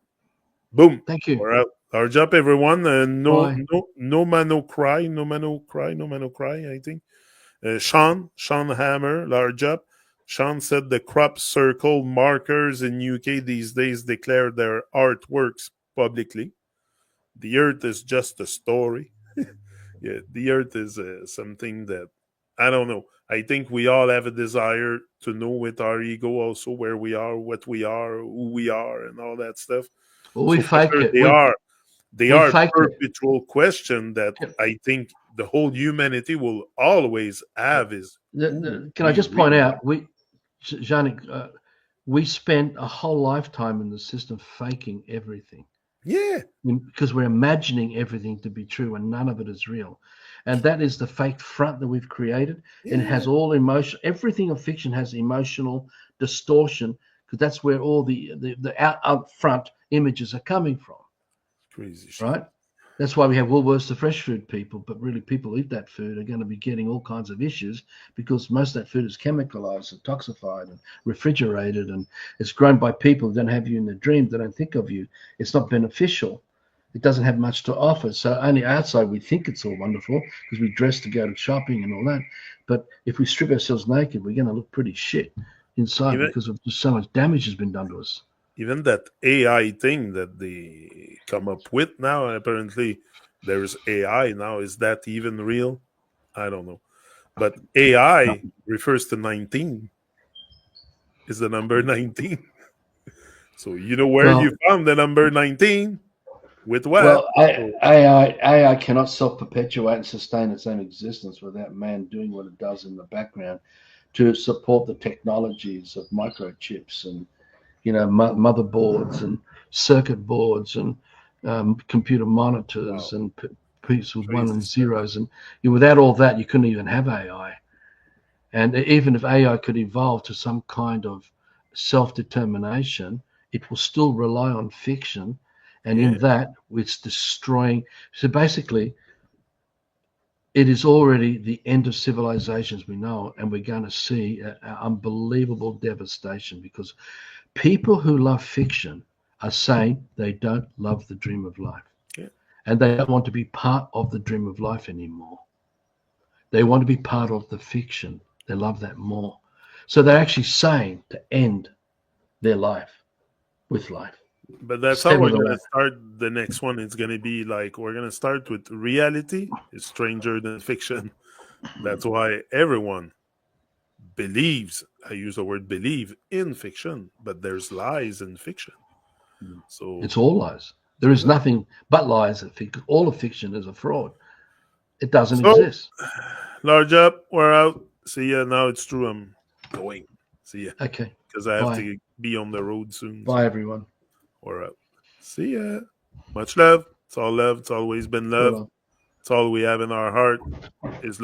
boom, Thank you. we're out. Large up, everyone. No, Bye. no, no man, no cry, no man, no cry, no man, no cry. I think. Sean Hammer, large up. Sean said the crop circle markers in UK these days declare their artworks publicly. The Earth is just a story. Yeah, the Earth is something that I don't know. I think we all have a desire to know with our ego also where we are, what we are, who we are, and all that stuff. Well, we So for fake sure, it. they We are faked it. perpetual question that I think the whole humanity will always have is who Can I we just point really are. out, Jean, we spent a whole lifetime in the system faking everything. Yeah, Because we're imagining everything to be true and none of it is real. And that is the fake front that we've created. And it yeah, has all emotion. Everything of fiction has emotional distortion because that's where all the out front images are coming from, crazy shit. right? That's why we have Woolworths, the fresh food people, but really people who eat that food are going to be getting all kinds of issues because most of that food is chemicalized and toxified and refrigerated and it's grown by people who don't have you in their dream, they don't think of you. It's not beneficial. It doesn't have much to offer. So only outside we think it's all wonderful because we dress to go to shopping and all that. But if we strip ourselves naked, we're going to look pretty shit inside Even because of just so much damage has been done to us. even that AI thing that they come up with now, apparently there's AI now. Is that even real? I don't know. But No. AI refers to 19. is the number 19. So you know where you Well, found the number 19 with what? well, So AI cannot self-perpetuate and sustain its own existence without man doing what it does in the background to support the technologies of microchips and motherboards and circuit boards and computer monitors wow, and pieces with one crazy and stuff. zeros. And without all that, you couldn't even have AI. And even if AI could evolve to some kind of self-determination, it will still rely on fiction. And Yeah, in that, it's destroying. So basically, it is already the end of civilizations we know, and we're going to see unbelievable devastation because people who love fiction are saying they don't love the dream of life yeah. and they don't want to be part of the dream of life anymore. They want to be part of the fiction. They love that more. So they're actually saying to end their life with life. But that's how Sever we're the gonna life. start the next one. It's gonna be like we're gonna start with reality is stranger than fiction. That's why everyone believes, I use the word believe, in fiction, but there's lies in fiction. So It's all lies. There is exactly. nothing but lies. All of fiction is a fraud. It doesn't So exist. large up, we're out. See ya. Now it's true. I'm going. See ya. Okay. Because I have Bye. to be on the road soon. Bye, So everyone. we're out. See ya. Much love. It's all love. It's always been So love. long. It's all we have in our heart is